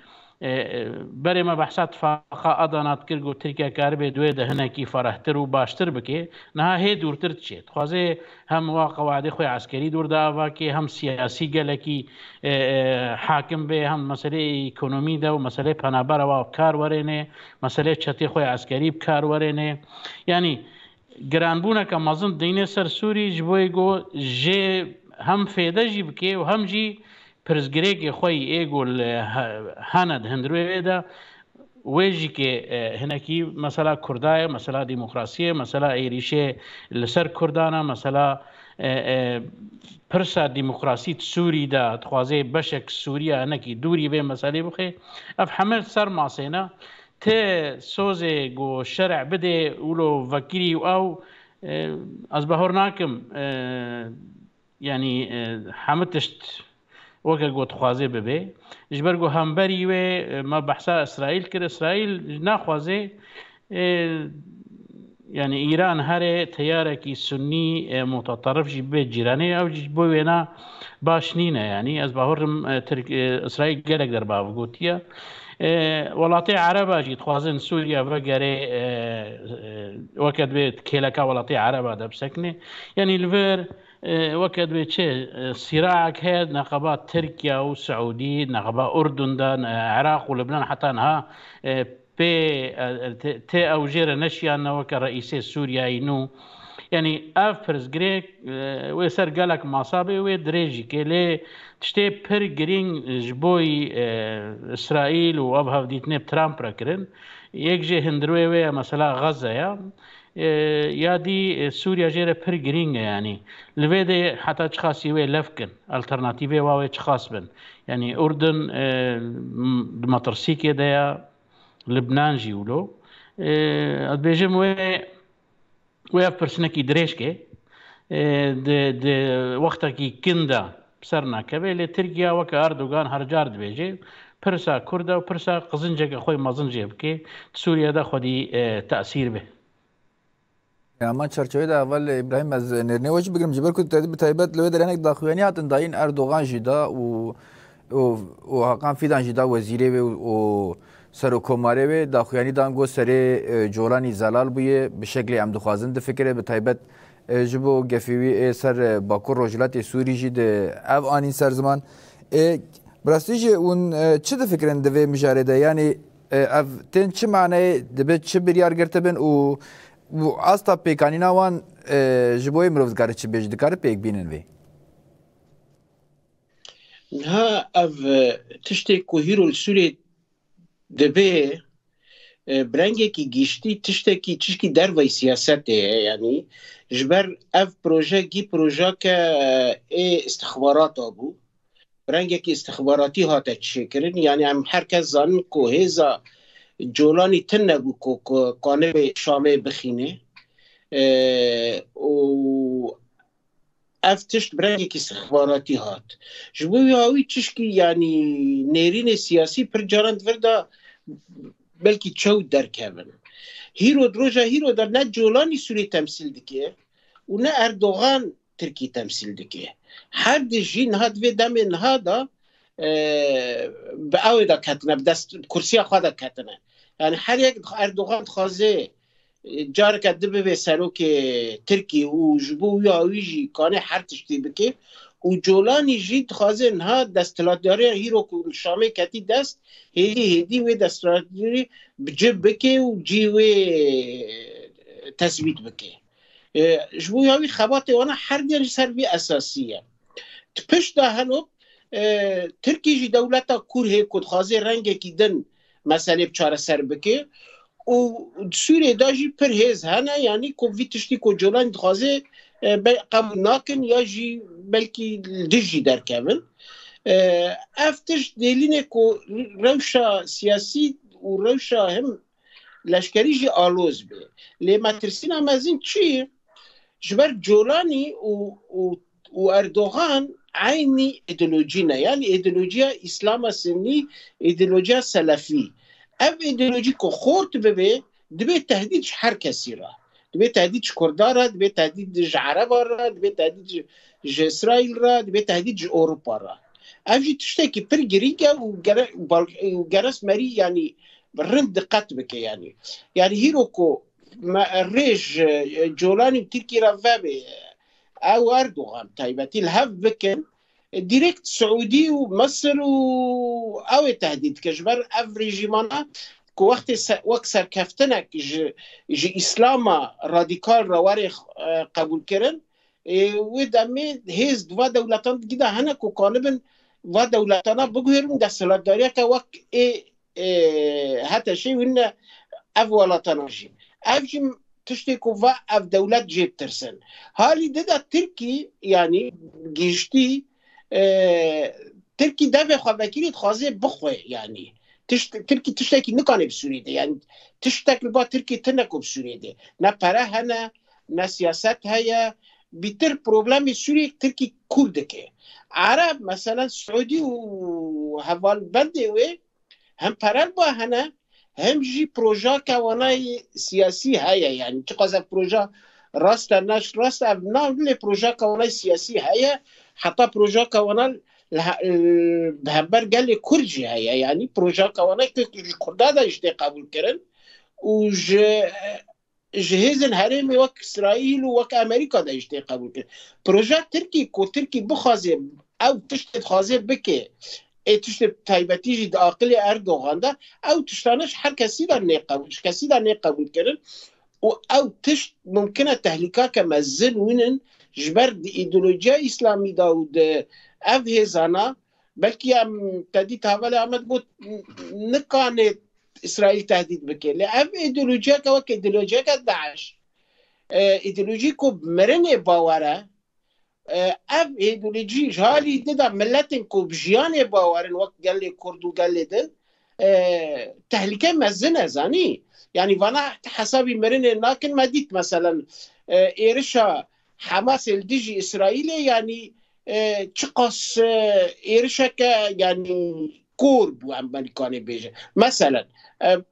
بره ما بحثات فاقا ادانات کرگو ترکیه کاربه دوی ده هنکی فرحتر و باشتر بکه نه هی دورتر تشید خوازه هم واقع وعده خوی عسکری دور دا آوا که هم سیاسی گلکی حاکم به هم مسئله اکونومی ده و مسئله پنابر و کار ورینه مسئله چتی خوی عسکری بکار ورینه یعنی گرانبونه که مازن دینه سر سوری جبوی گو جه هم فیده جی بکه و هم جی پرزگریک خوی ایگول هاند هندروی ده ویجی که هنکی مثلا کردای مثلا دموکراسی مثلا ایریشه لسر کردانه مثلا پرسا دموکراسی سوری ده تخوازه بشک سوریا هنکی دوری به مسئله بخی اف حمل سر ماسینا ته سوزه گو شرع بده اولو وکیری او از بهور ناکم یعنی حمتشت وکه گوت خوازه ببه جبرگو همبری و ما بحثا اسرائیل کرد اسرائیل نخوازه یعنی ایران هر تیاره کی سنی متطرف جی به جیرانه او جی بوینا باش نینه یعنی از بهورم اسرائیل گلک در باو گوتیه ولاتی عربه جی خوازن سوریا وگره وکد به کلکا ولاتی عربه دب سکنه یعنی الور وكد بيتشي صراعك هاد نقابات تركيا وسعودي نقابات أردن دا عراق ولبنان حتى انها تي او جيرا نشيان وكا رئيسي سوريا ينو يعني افرز جريك ويسر قالك مصابي ويدريجي كي تشتي بير جرين جبوي اسرائيل وابها ديتني بترامب راكرن يكجي هندروي مثلا غزة يا دي سوريا جيرا بير جرين يعني لفيدي حتى تشخاص يوي لفكن الترناتيفي واوي تشخاص بن يعني اردن دمطرسيكي دايا لبنان جيولو بيجم ويا برسنكي دريشكي د وقتكي كندا بسرنا كبيل تركيا وكا اردوغان هرجارد بيجي برسا كردا وبرسا قزنجك خوي مازنجي بكي سوريا دا خودي تأثير به اما چرچوی دا اول ابراهیم از نرنه وجه بگیرم جبر کو بتایبت لوی درنک داخویانی هاتن داین اردوغان جدا و حقان فیدان جدا وزیره و سر و کماره و داخویانی دانگو سر جولانی زلال بویه به شکل عمدو خوازن ده فکره بتایبت جبو گفیوی سر باکور روجلات سوری جی ده او آنین سر زمان براستی جی اون چه ده فکرن دوی مجاره ده یعنی او تین چه معنی ده چه بریار گرته بین و استا پیکانینا وان جبوی مروزگار چه بیج دکار پیک بینن وی ها اف تشتی کوهیرو سوری دبی برنگه کی گیشتی تشتی کی چشکی در وی سیاست یعنی جبر اف پروژه گی پروژه که استخبارات آبو برنگه کی استخباراتی هاته چه کرن یعنی هم هر کس زن کو هزا جولانی تن نبو که قانه شامه بخینه و افتشت برنگه که استخباراتی هات جبوی هاوی چشکی یعنی نیرین سیاسی پر جارند ورده بلکی چو درکبن هیرو دروجه هیرو در نه جولانی سوری تمثیل دکه و نه اردوغان ترکی تمثیل دکه هر جی نها دوی دم نها دا به اوی دا کتنه بدست کرسی خواه دا کتنه یعنی هر یک اردوغان خوازه جار که دبه به سروک ترکی و جبو یا اویجی کانه هر تشتی بکه و جولانی جید خوازه نها دستلات داره هیرو که شامه کتی دست هیدی و دستلات داره بجب بکه و جی و تثبیت بکه جبو یاوی خبات وانا هر دیان سروی اساسیه تپش دا هنو ترکی جی دولتا کور هی کد خوازه رنگه کی دن مسئله بچاره سر بکه و سوریه دا جی پر هیز هنه یعنی که وی تشتی که جولان خوازه قبول ناکن یا جی بلکی دجی در کمن افتش دلینه که روشا سیاسی و روشا هم لشکری جی آلوز بی لی مترسین هم از این چی؟ جبر جولانی و اردوغان عینی ایدئولوژی نه یعنی ایدئولوژی اسلام سنی ایدئولوژی سلفی اف ایدئولوژی که خورد ببه دبی تهدید هر کسی را دبی تهدید کردار را دبی تهدید عرب را دبی تهدید اسرائیل را دبی تهدید اروپا را افجی تشته که پر گریگه و گرس مری یعنی رند دقت بکه یعنی هیرو که ریج جولانی و ترکی را وبه او اردوغان تایبتی الهف بکن ديريكت سعودي ومصر او تهديد كجبر اف ريجيمانا كو وقت سركفتنك جي اسلاما راديكال رواري قبول كرن ودامي هيز دوا دولتان جدا هنا كو قالبن و دولتانا بگوهرون دستلات داریا که وقت حتی شی وین اف ولاتانا جی اف جی تشتی که و اف دولت جیب ترسن حالی ده ترکی یعنی گیشتی ترکی دفع خواه وکیلیت خوازه بخواه یعنی ترکی تشتاکی نکانه بسوریده یعنی تشتاکی با ترکی تنکو بسوریده نه پره هنه نه سیاست هیا بیتر پروبلمی سوری ترکی کرده که عرب مثلا سعودی و حوال بنده و هم پرل با هنه هم جی پروژه کوانای سیاسی هیا یعنی چه قضا پروژه راست نش راست نه پروژه کوانای سیاسی هیا حتی پروژه کوانای بهبر گل کرجی هیا یعنی پروژه کوانای که کرده دا اشته قبول کرن و جهازن هرمی وک اسرائیل و وک امریکا دا اشته قبول کرن پروژه ترکی کو ترکی بخوازه او تشت خوازه بکه تشت تایبتی جد عاقل اردوغان دا او تشتانش هر کسی دا نه قبول کرن و او تشت ممکنه تهلیکا که مزن وینن جبر دی ایدولوژی اسلامی دا و دا اف هزانا بلکه هم تهدید حواله آمد بود نکانه اسرائیل تهدید بکه لی اف ایدولوژی که وک ایدولوژی که داعش ایدولوژی که مرن باوره اف ایدولوژی جالی دیده ملتن که بجیان باورن وقت گلی کردو گلی دن تهلیکه مزنه زنی یعنی وانا حسابی مرن ناکن مدید مثلا ایرشا حماس الدیجی اسرائیل یعنی چقاس ایرشا که یعنی کور بو امریکانی بیجه مثلا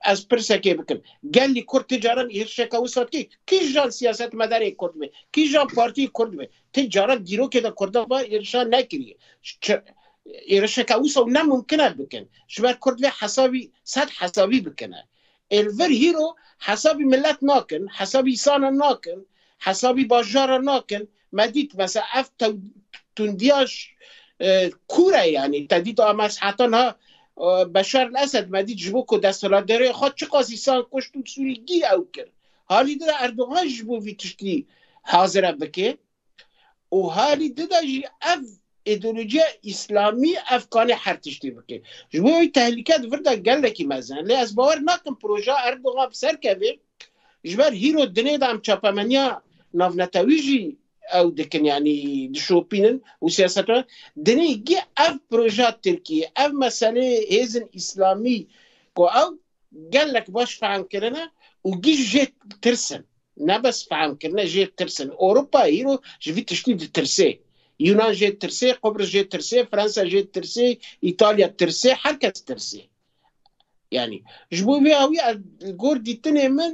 از پرسکه بکن گلی کرد تجاران ایرشا که وسط کی جان سیاست مداری کرد بی کی جان پارتی کرد بی تجاران دیرو که دا کرده با ایرشا نکریه ایرشا که وسط نممکنه بکن شبر کرد بی حسابی صد حسابی بکنه الور هیرو حسابی ملت ناکن حسابی سان ناکن حسابی باجار ناکن مدید مثلا اف تندیاش کوره یعنی تدید آمس حتی ها بشار الاسد مدید جبو که دستالات داره خود چه قاسی سان کشت و سوری گی او کرد حالی ده اردوغان جبو وی تشتی حاضره بکه و حالی ده جی اف ایدولوژی اسلامی افکان هر تشتی بکه جبو وی تحلیکات ورده گل لکی مزن لی از باور ناکن پروژه اردوغان بسر که جبر هیرو دنه دام چاپمنیا نافنتاویجی او دکن یعنی دشوپینن و سیاستان دنه گی اف پروژه ترکیه اف مسئله هیزن اسلامی که او گلک باش فهم کرنه و گی جیت ترسن نه بس فهم کرنه جیت ترسن اوروپا هیرو جوی تشتید ترسه یونان جیت ترسه قبرس جیت ترسه فرانسا جیت ترسه ایتالیا ترسه هر کس ترسه یعنی جبو بی اوی گور دیتنه من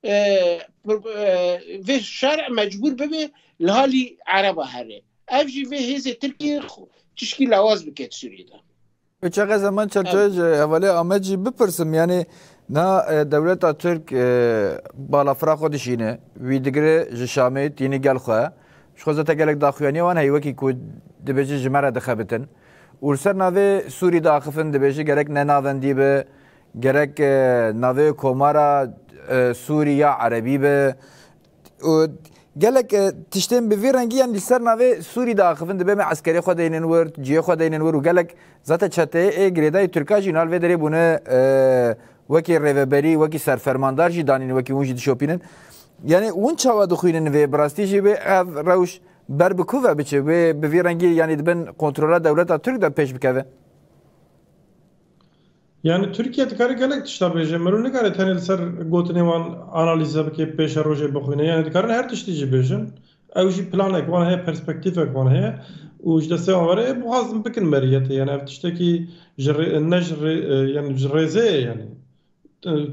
و شرع مجبور ببه لحالی عربا هره اف جی و هیز ترکیه تشکی لواز بکت سوریه ده به چقدر زمان چرتوج اولی آمد جی بپرسم یعنی نا دولت ترک بالا فرا خودشینه وی دیگره جشامت یعنی گل خواه شخصا تگلک داخوانی وان هی وکی کود دبیجی جمره دخبتن ورسر ناوی سوری داخفن دبیجی گرک نناوندی به گرک ناوی کومارا سوری یا عربی به گلک تشتیم به ویرنگی یعنی سر ناوی سوری داخفن دبی می عسکری خود اینن ور جیه خود اینن ور و گلک ذات چته گریدای ترکاجی نال و دری بونه وکی ریوبری وکی سرفرماندار جی دانین وکی اونجی دشوپینن یعنی اون چاوا دخوینن و براستی جی به روش بر بکوه بچه و به ویرنگی یعنی دبن کنترل دولت ترک دا پیش بکوه Yani Türkiye dikare gelek tişta beje merun nikare tenel ser gotine wan analize bike peş roje bixwine yani dikare her tiştî bejin ew jî planek wan heye perspektîvek wan heye û ji destê wan were bu hazm bikin meriyetê yani ev tiştekî ne yani ji rêzê yani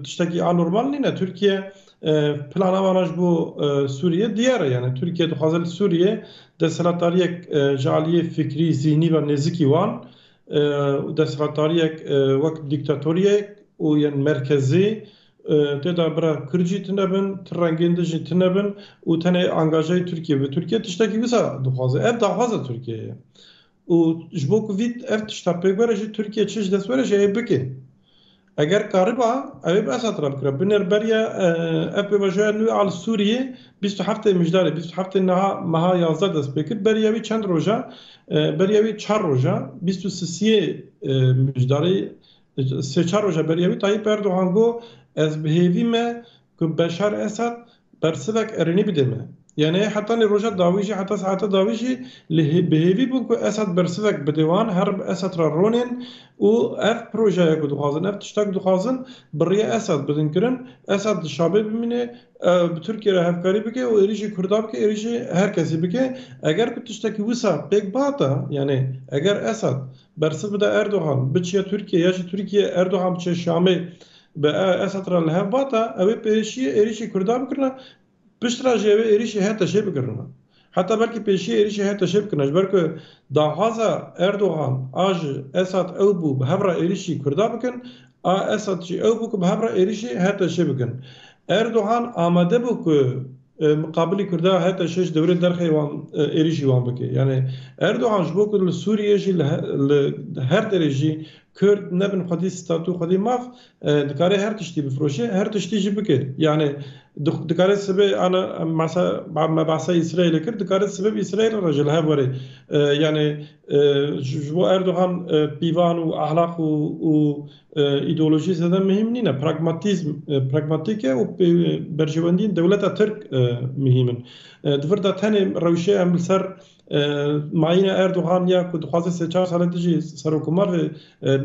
tiştekî anormal nîne Türkiye plana wan ji bo Sûriye diyar yani Türkiye dixwaze li Sûriye desthilatdariyek ji aliyê fikrî zihnî ve nêzîkî wan دستگاه‌داریک وقت دیکتاتوریه و یان مرکزی تدا برا کرجی تنبن ترنگندجی تنبن و تنه انگاجای ترکیه و ترکیه تشتکی وسا دخوازه اب دخوازه ترکیه و جبو کووید اف تشتاپی برای ترکیه چش دستوره جای بکی اگر کاربا اوی به اساس راب کرد بنر بریا اپ وجه نو على سوریه 27 مجدار 27 نها مها 11 دست بکر بریاوی چند روزا بریاوی 4 روزا 23 مجداری 3 روزا بریاوی تایپ اردوغان گو از بهیویمه که بشار اسد برسبک ارنی بدمه yani hatta ne roja davişi hatta saate davişi behevi bu esad bersivek bedwan her esad ronin u ev projeye kuduxazın ev tiştak duxazın biriye esad bedinkirin esad şabe bimine Türkiye hevkari bike o erişi Kurda bike erişi herkesi bike eğer ku tiştaki wisa pek bata yani eğer esad bersiv de Erdoğan biçe Türkiye ya Türkiye Erdoğan biçe Şam'e be esad ra lev bata ev peşi erişi Kurda bikirna پشترا جیوه ایریشی هات تشیب کرنا حتی بلکه پیشی ایریشی هات تشیب کنش برکه داغازا اردوغان آج اسد او بو به هبرا ایریشی کردا بکن اسد جی او بو که به هبرا ایریشی هات تشیب کن اردوغان آماده بو که مقابلی کردا هات تشیش دوره درخی وان ایریشی وان بکه یعنی اردوغان جبو که لسوریه جی هر درجی Kürt nebin xwedî statû xwedî mav dikare her tiştî bifroşe her tiştî jî bike yani dikare sibê ana me behsa İsraîlê kir dikare sibê İsraîl re ji li hev were yani ji bo Erdogan pîvan û ahlaq û îdeolojî zêde mühim nîne pragmatîk e û berjewendiyên dewleta Tirk mühim in divir da tenê rewşê em li ser معین اردوغان یا که دخواسته 3-4 سال دیجی سرکومار و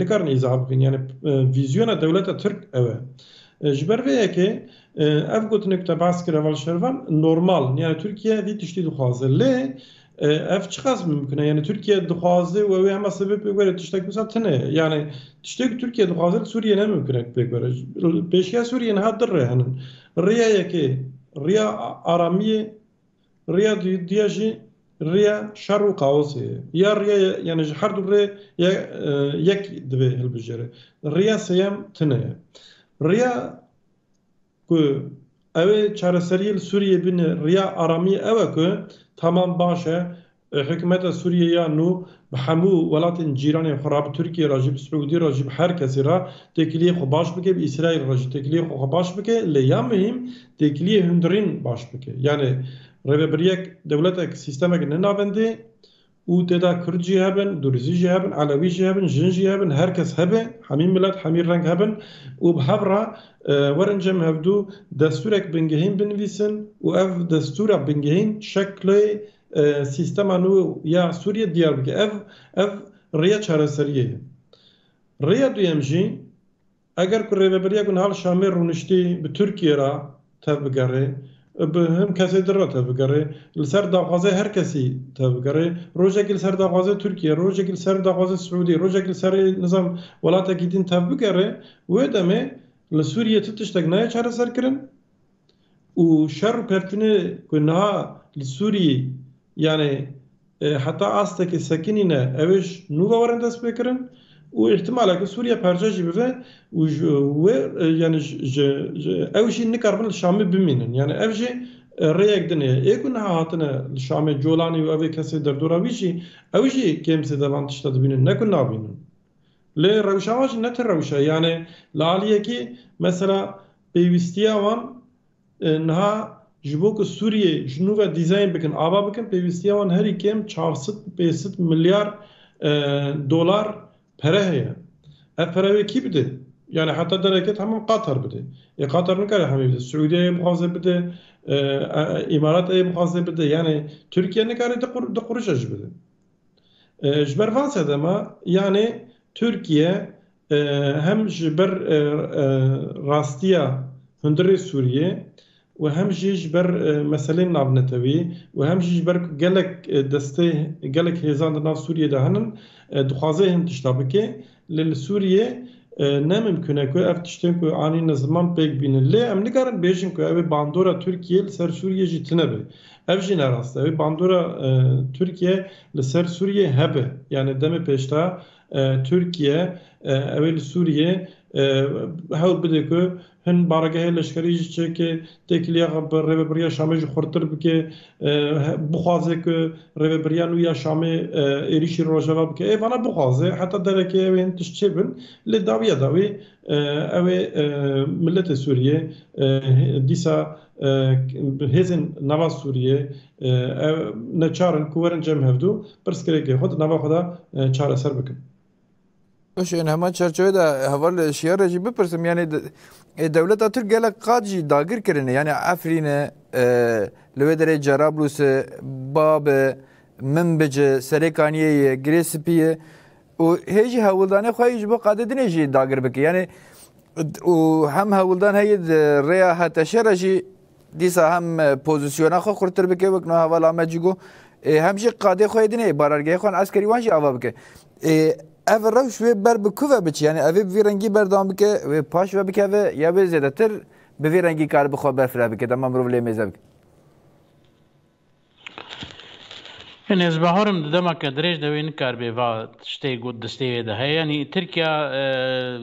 نکارن ایزا بکن یعنی ویزیون دولت ترک اوه جبر ویه که اف گوت نکته بحث کرده والشروان نورمال یعنی ترکیه وی تشتی دخواسته لی اف چقدر ممکنه یعنی ترکیه دخواسته و وی همه سبب بگوره تشتک بسا تنه یعنی تشتک ترکیه دخواسته سوریه نممکنه بگوره پیشیا سوریه نه در هنن ریا یکی ریا آرامیه ریا دیاجی ریا شر و قاوسه یا ریا یعنی هر دو ریا یک دوی هلبجره ریا سیام تنه ریا که اوه چارەسەری سوریه بین ریا آرامی اوه که tamam باشه حکومت سوریه یا نو به همو ولاتین جیران خراب ترکیه راجب سعودی راجب هر کسی را تکلیه خو باش بکه به اسرائیل راجب تکلیه خو باش بکه لیا مهم تکلیه هندرین باش بکه یعنی رهبریک دولتک سیستمک نناونده او تدا کردجی هبن درزیجی هبن علویجی هبن جنجی هبن هر کس هبه همین ملت همین رنگ هبن و بهبرا ورنجم هفدو دستورک بنگهین بنویسن و اف دستورا بنگهین شکل سیستم نو یا سوریه دیار بگه اف ریا چارەسەریه ریا دویمجی اگر که رهبریک نهال شامل رونشتی به ترکیه را تبگره به هم کسی در را تبگره لسر داغازه هر کسی تبگره روزه که لسر داغازه ترکیه روزه که لسر داغازه سعودی روزه که لسر نظام ولاته گیدین تبگره و دمه لسوریه تشتگ نایه چارەسەر کرن وشر بيرتني كنها لسوري يعني حتى أستك سكيننا أوش نوفا ورندس بكرن واحتمال که سوریه پرچه بفه و يعني اوشي نكربن الشامي بمينن يعني اوشي ريك دنيا يكون هاتنا الشامي جولاني وابي كسي دردورا ويشي اوشي كيم سيدلان تشتد بينن نكون نابينن لي روشاواش نتر روشا يعني لعليه كي مثلا بيوستيا وان انها جبوك سوريا جنوبا ديزاين بكن آبا بكن بيوستيا وان هري كيم 400 مليار دولار پره هي پره کی بده يعني حتى درجات هم قطر بده قطر نكره هم بده السعوديه مخازن بده امارات اي مخازن بده يعني تركيا نكره دقرش بده جبر فرنسا دما يعني تركيا هم جبر راستيا هندري سوريا وهم جبر مثلا نابنتوي وهم جبر قالك دستي قالك هيزان ناف سوريا دهنن دخوازهم تشتابكه للسوريا نممكن كو اف تشتن كو اني نظام بيك بين لي ام نكارن بيجن كو ابي باندورا تركيا لسر سوريا جتنبه اف جين راست ابي باندورا تركيا لسر سوريا هبه يعني دم بيشتا تركيا ابي سوريا هاول بدكو هن بارگاه لشکری که تکلیه خبر ربریا شامه جو خورتر بکه بخوازه که ربریا نویا شامه ایریشی روجاوا بکه ای وانا بخوازه حتی درکه این تشتبن لداویه داوی اوه ملت سوریه دیسا هزن نواز سوریه نچارن کوورن جمع هفدو برسکره که خود نوا خدا چاره سر بکن باش این همان چرچوه ده حوال شیار جی بپرسم یعنی دولت ترک گلک قاد جی داگر کرنه یعنی افرین لوی دره جرابلوس باب منبج سرکانیه گریسپیه و هیچی حولدانه خواهی جبا قاده دنه جی داگر بکی یعنی و هم حولدان هید ریا هتشر جی دیسا هم پوزیسیونا خواه خورتر بکی وکنو حوال آمد جیگو همچی قاده خواهی دنه بارارگه خواه عسکری وانشی آوا بکی اول روش و بر بکوه بچی یعنی اوی بی رنگی بردام بکه و پاش و بکه و یا به زیاده تر به وی رنگی کار بخواه برفره بکه تمام رو ولی میزه بکه يعني از بهارم دما كدريج دوين كار بيفا تشتي قد دستي ده هي يعني تركيا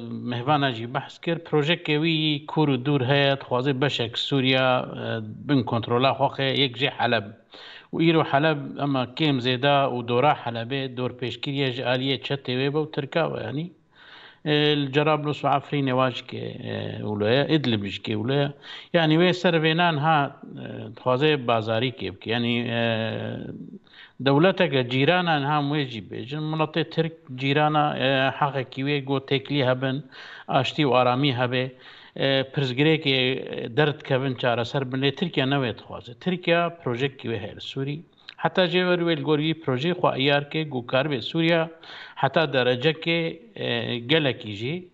مهوانا جي بحث كر بروجيكت كوي كورو دور هي تخوازي بشك سوريا بن كنترولا خوخه يك جي حلب وإيرو حلب أما كيم زيدا ودورا حلبة دور بيشكيرية جالية تشتي ويبا وتركاوة يعني الجرابلس وعفرين واجكي ولايا إدلب جكي ولايا يعني وي سرفينان ها تخوازي بازاري كيبكي يعني دولتك جيرانا انها مويجي بيجن مناطق ترك جيرانا حقكي وي جو تكلي هبن اشتي وارامي هبه پرزگریک درد کبن چاره سر بنده ترکیه نوید خوازه ترکیه پروژه کی وه سوری حتی جوری ویل گوری پروژه خو ایار که گوکار به سوریا حتی درجه که گلکی جی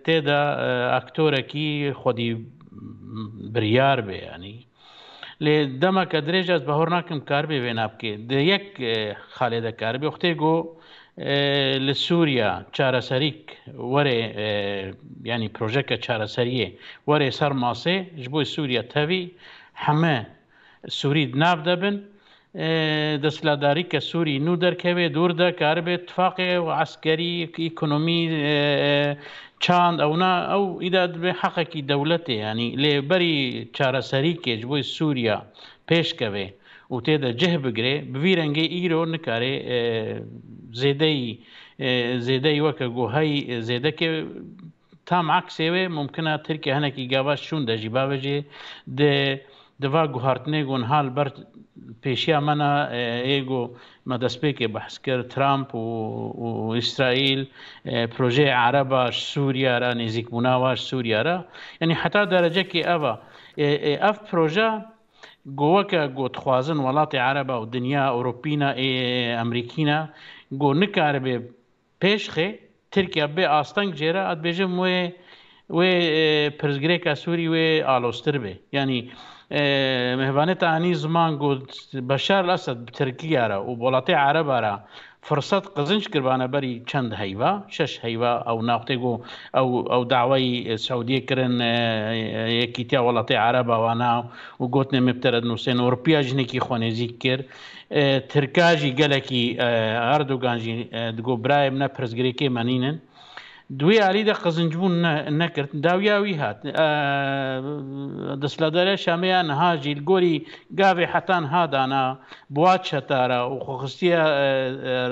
تدا اکتور کی خودی بریار به یعنی لدما کدرج از بهور ناکم کار به وناب که د یک خالد کار به وقتی گو لسوريا چاره سريك وري يعني بروجيكت چاره سريه وري سر ماسه جبو سوريا تبي حما سوري ناف دبن دسلاداري كسوري نو دركبه دور ده كارب اتفاق وعسكري ايكونومي چاند او اذا بحقك دولته يعني لبري چاره سريك جبو سوريا پیش کوي و تیدا جه بگره بویرنگی ایرو نکاره زیده وکا گوهای زیده که تام عکسه و ممکنه ترکیه هنکی گاواش شون دا جیبا وجه دوا گوهارتنه گون حال بر پیشیا منا ایگو مدسپه که بحث کرد ترامپ و اسرائیل پروژه عرباش سوریا را نزیک بناواش سوریا را یعنی حتی درجه که اف پروژه گوکا گوت خوازن ولات عربه و دنیا اوروپینا امریکینا گو نکار به پیشخه ترکیه به آستانگ جیره اد بیجم و پرزگریکا سوری و آلوستر به یعنی مهوانه تانی زمان گو بشار الاسد ترکیه را و ولات عربه را فرصت قزنج کربانه بری چند هیوا 6 هیوا او ناقتگو او دعوی سعودیه کرن یکیتیا ولات عرب وانا و گوتن مبترد نوسین اورپیا جنکی خونیزی کر ترکاجی گلکی اردوغانجی دگو برایم نپرزگری که منینن دوی علی د قزنجبون نکرد داویاوی هات دسلادر شامیان هاجیل گوری گاوی حتان هادانا بوات شتارا و خصوصیه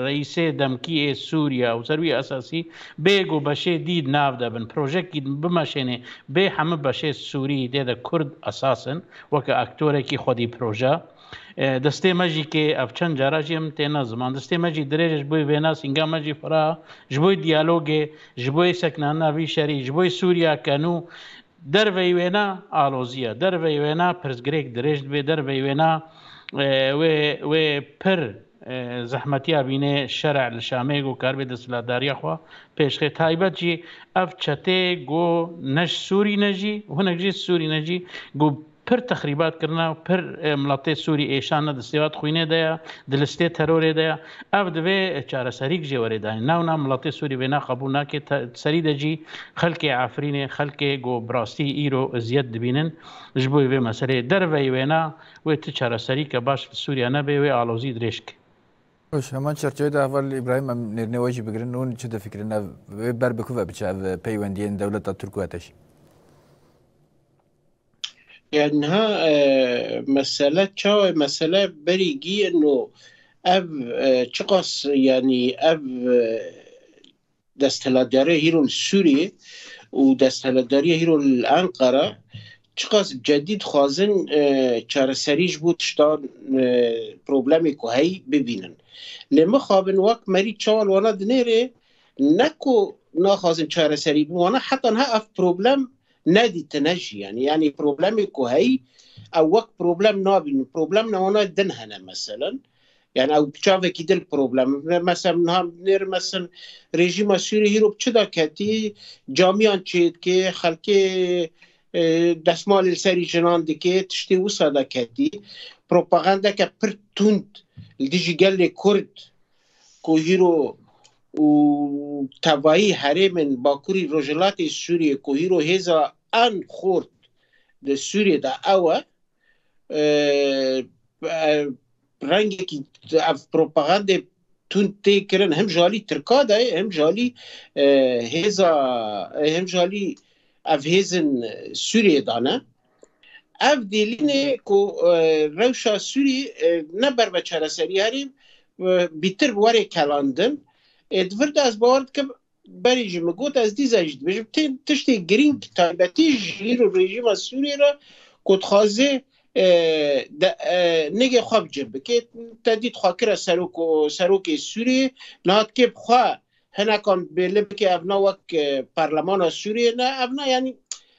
رئیس دمکی سوریا و سروی اساسی بیگو بشه دید ناو دابن پروژکی بمشینه به همه بشه سوری دیده کرد اساسا وکا اکتوره کی خودی پروژه دسته مجی که افچن جارا جیم تینا زمان دسته مجی دریج جبوی وینا سنگا مجی فرا جبوی دیالوگ جبوی سکنانا وی شری جبوی سوریا کنو در وی وینا آلوزیا در وی وینا پرزگریک دریج به در وی وینا و پر زحمتیا بینه شرع لشامه گو کار به دستلاداری خوا پیشخه تایبت جی افچته گو نش سوری نجی و نجی سوری نجی گو پر تخریبات کرنا پر ملت سوری ایشان دستیوات خوینه دیا دلسته ترور دیا اف دوی چاره سریک جوری دای نو ملت سوری بنا قبول نه که سری دجی خلق عفرین خلق گو براستی ایرو زیاد دبینن جبوی و مسئله در وی وینا و چاره سریک باش سوریا نه به و آلوزی درشک باش همان چرچوی ده اول ابراهیم هم نرنواجی بگرن اون چه ده فکرنا بر بکوه بچه پیوندین دولت ترکو هتش يعني ها مسألة شو مسألة بريجي إنه شقص يعني دستهلداري هيرو السوري ودستهلداري هيرو الأنقرة شقص جديد خازن چاره سریج بود شتان پروبلمی که هی ببینن لما خوابن وقت مری چوال وانا دنیره نکو ناخازن چاره سری وانا حتی ها اف پروبلم نادي تنجي يعني بروبلم كوهي او وقت بروبلم نابين بروبلم نوانا دنهنا مثلا يعني او بتشافي كده البروبلم مثلا نهام نير مثلا ريجيم سوري هيرو بتشدا كاتي جامعان تشيد كي خلقي دسمال السري جنان دكي تشتي وصادا كاتي بروباغندا كبرتوند الديجي قال لي كرد كو هيرو و تبایی حرم باکوری رجلات سوریه که هیرو هزا ان خورد ده سوریه ده اوه رنگی که اف پروپاگانده تون تی کرن هم جالی ترکا ده هم جالی هزا هم جالی اف هزن سوریه دانه اف دیلینه که روشا سوری نبر بچاره سری هریم بیتر بواره کلاندن ادورد از باورد که بریجی مگوت از دیزاجید بجم تشتی گرینگ تایبتی جیر و رژیم سوری را کد خوازه نگه خواب جب که تدید خواه کرا سروک سوری نهاد که بخواه هنکان بلب که افنا وک پارلمان سوری نه افنا یعنی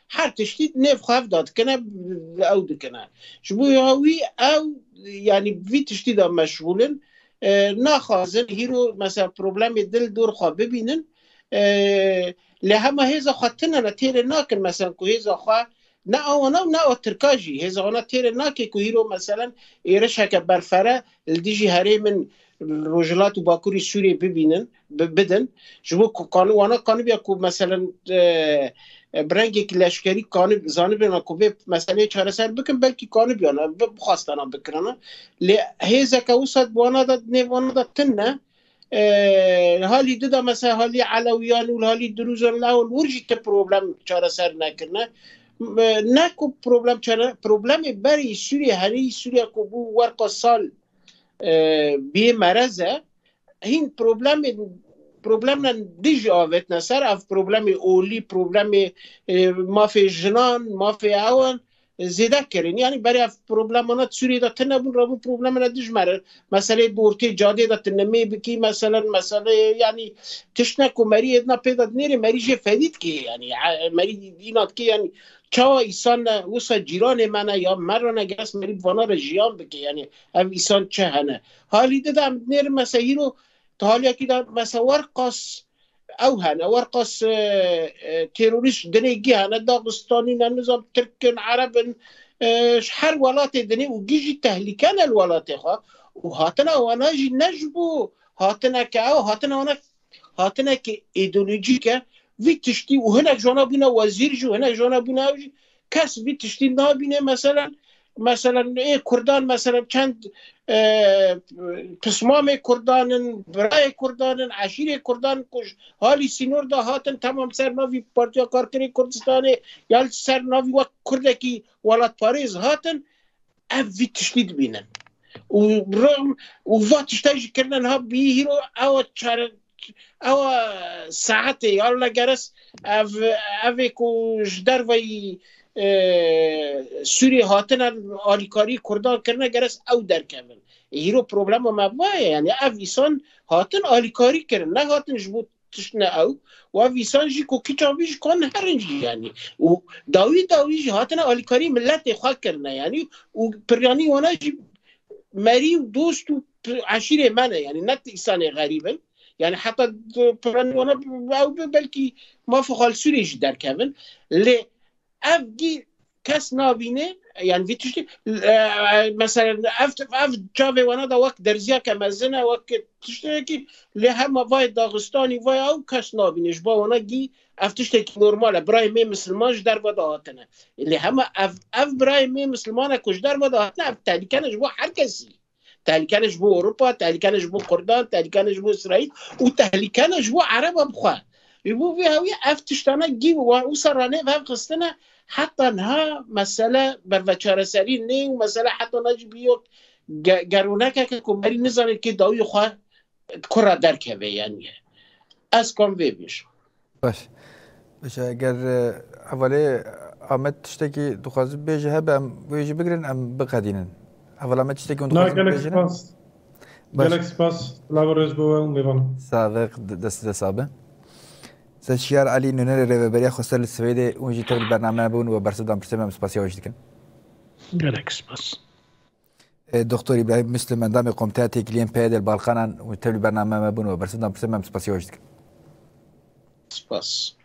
هر تشتید نف خواه داد کنه او دکنه شبوی هاوی او یعنی وی تشتید هم مشغولن ناخوازن هیرو مثلا پروبلم دل دور خواه ببینن لهما هیزا خواتنا نتیر ناکن مثلا که هیزا خواه نه آوانا و نه ترکاجی هیزا آوانا تیر ناکن که هیرو مثلا ایرش هکا برفره الدیجی هره من رجلات و باکوری سوری ببینن بدن جبو وانا کانو بیا که مثلا برنگی که لشکری کانو زانه بیانا که به مسئله چاره سر بکن بلکی کانو بیانا بخواستانا بکرنا هیزا که وصد بوانا داد نیوانا داد تنه حالی دادا مثلا حالی علویان و حالی دروزان لاول ورجی که پروبلم چاره سر نکرنه نکو پروبلم بری سوری هنی سوری که بو ورقا سال بی مرزه این پروبلم دیج آوت نسر اف پروبلم اولی پروبلم مافی جنان مافی اوان زیده کرین یعنی برای اف پروبلم انا سوری دا تنبون رابو پروبلم ندیج مره مسئله دورتی جاده دا تنمی بکی مثلا یعنی تشنک و مری ادنا پیدا نیره مری جه فدید که یعنی مری اینات که یعنی چاوا ایسان وسا جیران منه یا مرانه گرس مری بوانا را جیان بکی یعنی او ایسان چه هنه حالی دادم نیر مثلا هیرو تا حالی که دا مثلا ورقاس او هنه ورقاس تیروریست دنیگی هنه داغستانی نظام ترکن عربن هر ولات دنی و گیجی تهلیکن الولات خواه و هاتنا واناجی نجبو هاتنه که او هاتنه که ایدئولوژی که وی تشتی و هنک جانا بونه وزیر جو هنک جانا بونه کس وی تشتی نابینه. مثلا کردان مثلا چند قسمام کردان برای کردان عشیر کردان کش حالی سینور دا هاتن تمام سر ناوی پارتیا کارکری کردستان یا سر ناوی وقت کردکی ولات پاریز هاتن اوی تشتید بینن و رغم و واتشتاج کردن ها بیهیرو او ساعت یالا گرس اوی کش در وی سوری هاتن آلیکاری کردان کرنه گرس او در کمن هیرو پروبلم مبوایه یعنی او ایسان هاتن آلیکاری کرن نه هاتن جبو تشنه او و او ایسان جی کوکی چاویش کن هرنجی یعنی و داوی جی هاتن آلیکاری ملت خواه کرنه یعنی و پریانی وانا جی مری و دوست و عشیر منه یعنی نه ایسان غریبن یعنی حتی پریانی وانا او بلکی ما فخال سوری جی در کمن لی اف گی کس نابینه یعنی ویتشتی مثلا اف جاوی وانا دا وقت درزیا که مزنه وقت تشتی که لی همه وای داغستانی وای او کس نابینش با وانا گی اف تشتی که نرماله برای می مسلمانش در ودا هاتنه لی همه اف برای می مسلمانه کش در ودا هاتنه اف تحلیکنش با هر کسی تحلیکنش با اروپا تحلیکنش با کردان تحلیکنش با اسرائیل و تحلیکنش با عرب هم خواه بو وی هوی افتشتانه گی و او سرانه و قصتنه حتی نه مسئله بر وچاره سری نه و مسئله حتی نجی بیو گرونه که کمری نزانه که داوی خواه کرا درکه یعنی از کام وی بیشم باش اگر اولی آمد تشتکی دخوازی بیجه هبه ویجی بگرن ام بقدینن اول آمد تشتکی اون دخوازی بیجه گلک سپاس لابروز بوه و میوانم سابق دست سابه سشيار علي نونر ريفبريا خسر السويدي ونجي تبع البرنامج بون وبرسدام برسمة سباسيا وجدكن. جالكس بس. الدكتور إبراهيم مسلم من ضمن قمتاتي كلين بيد البالقان وتبع البرنامج بون وبرسدام برسمة سباسيا وجدكن. سباس.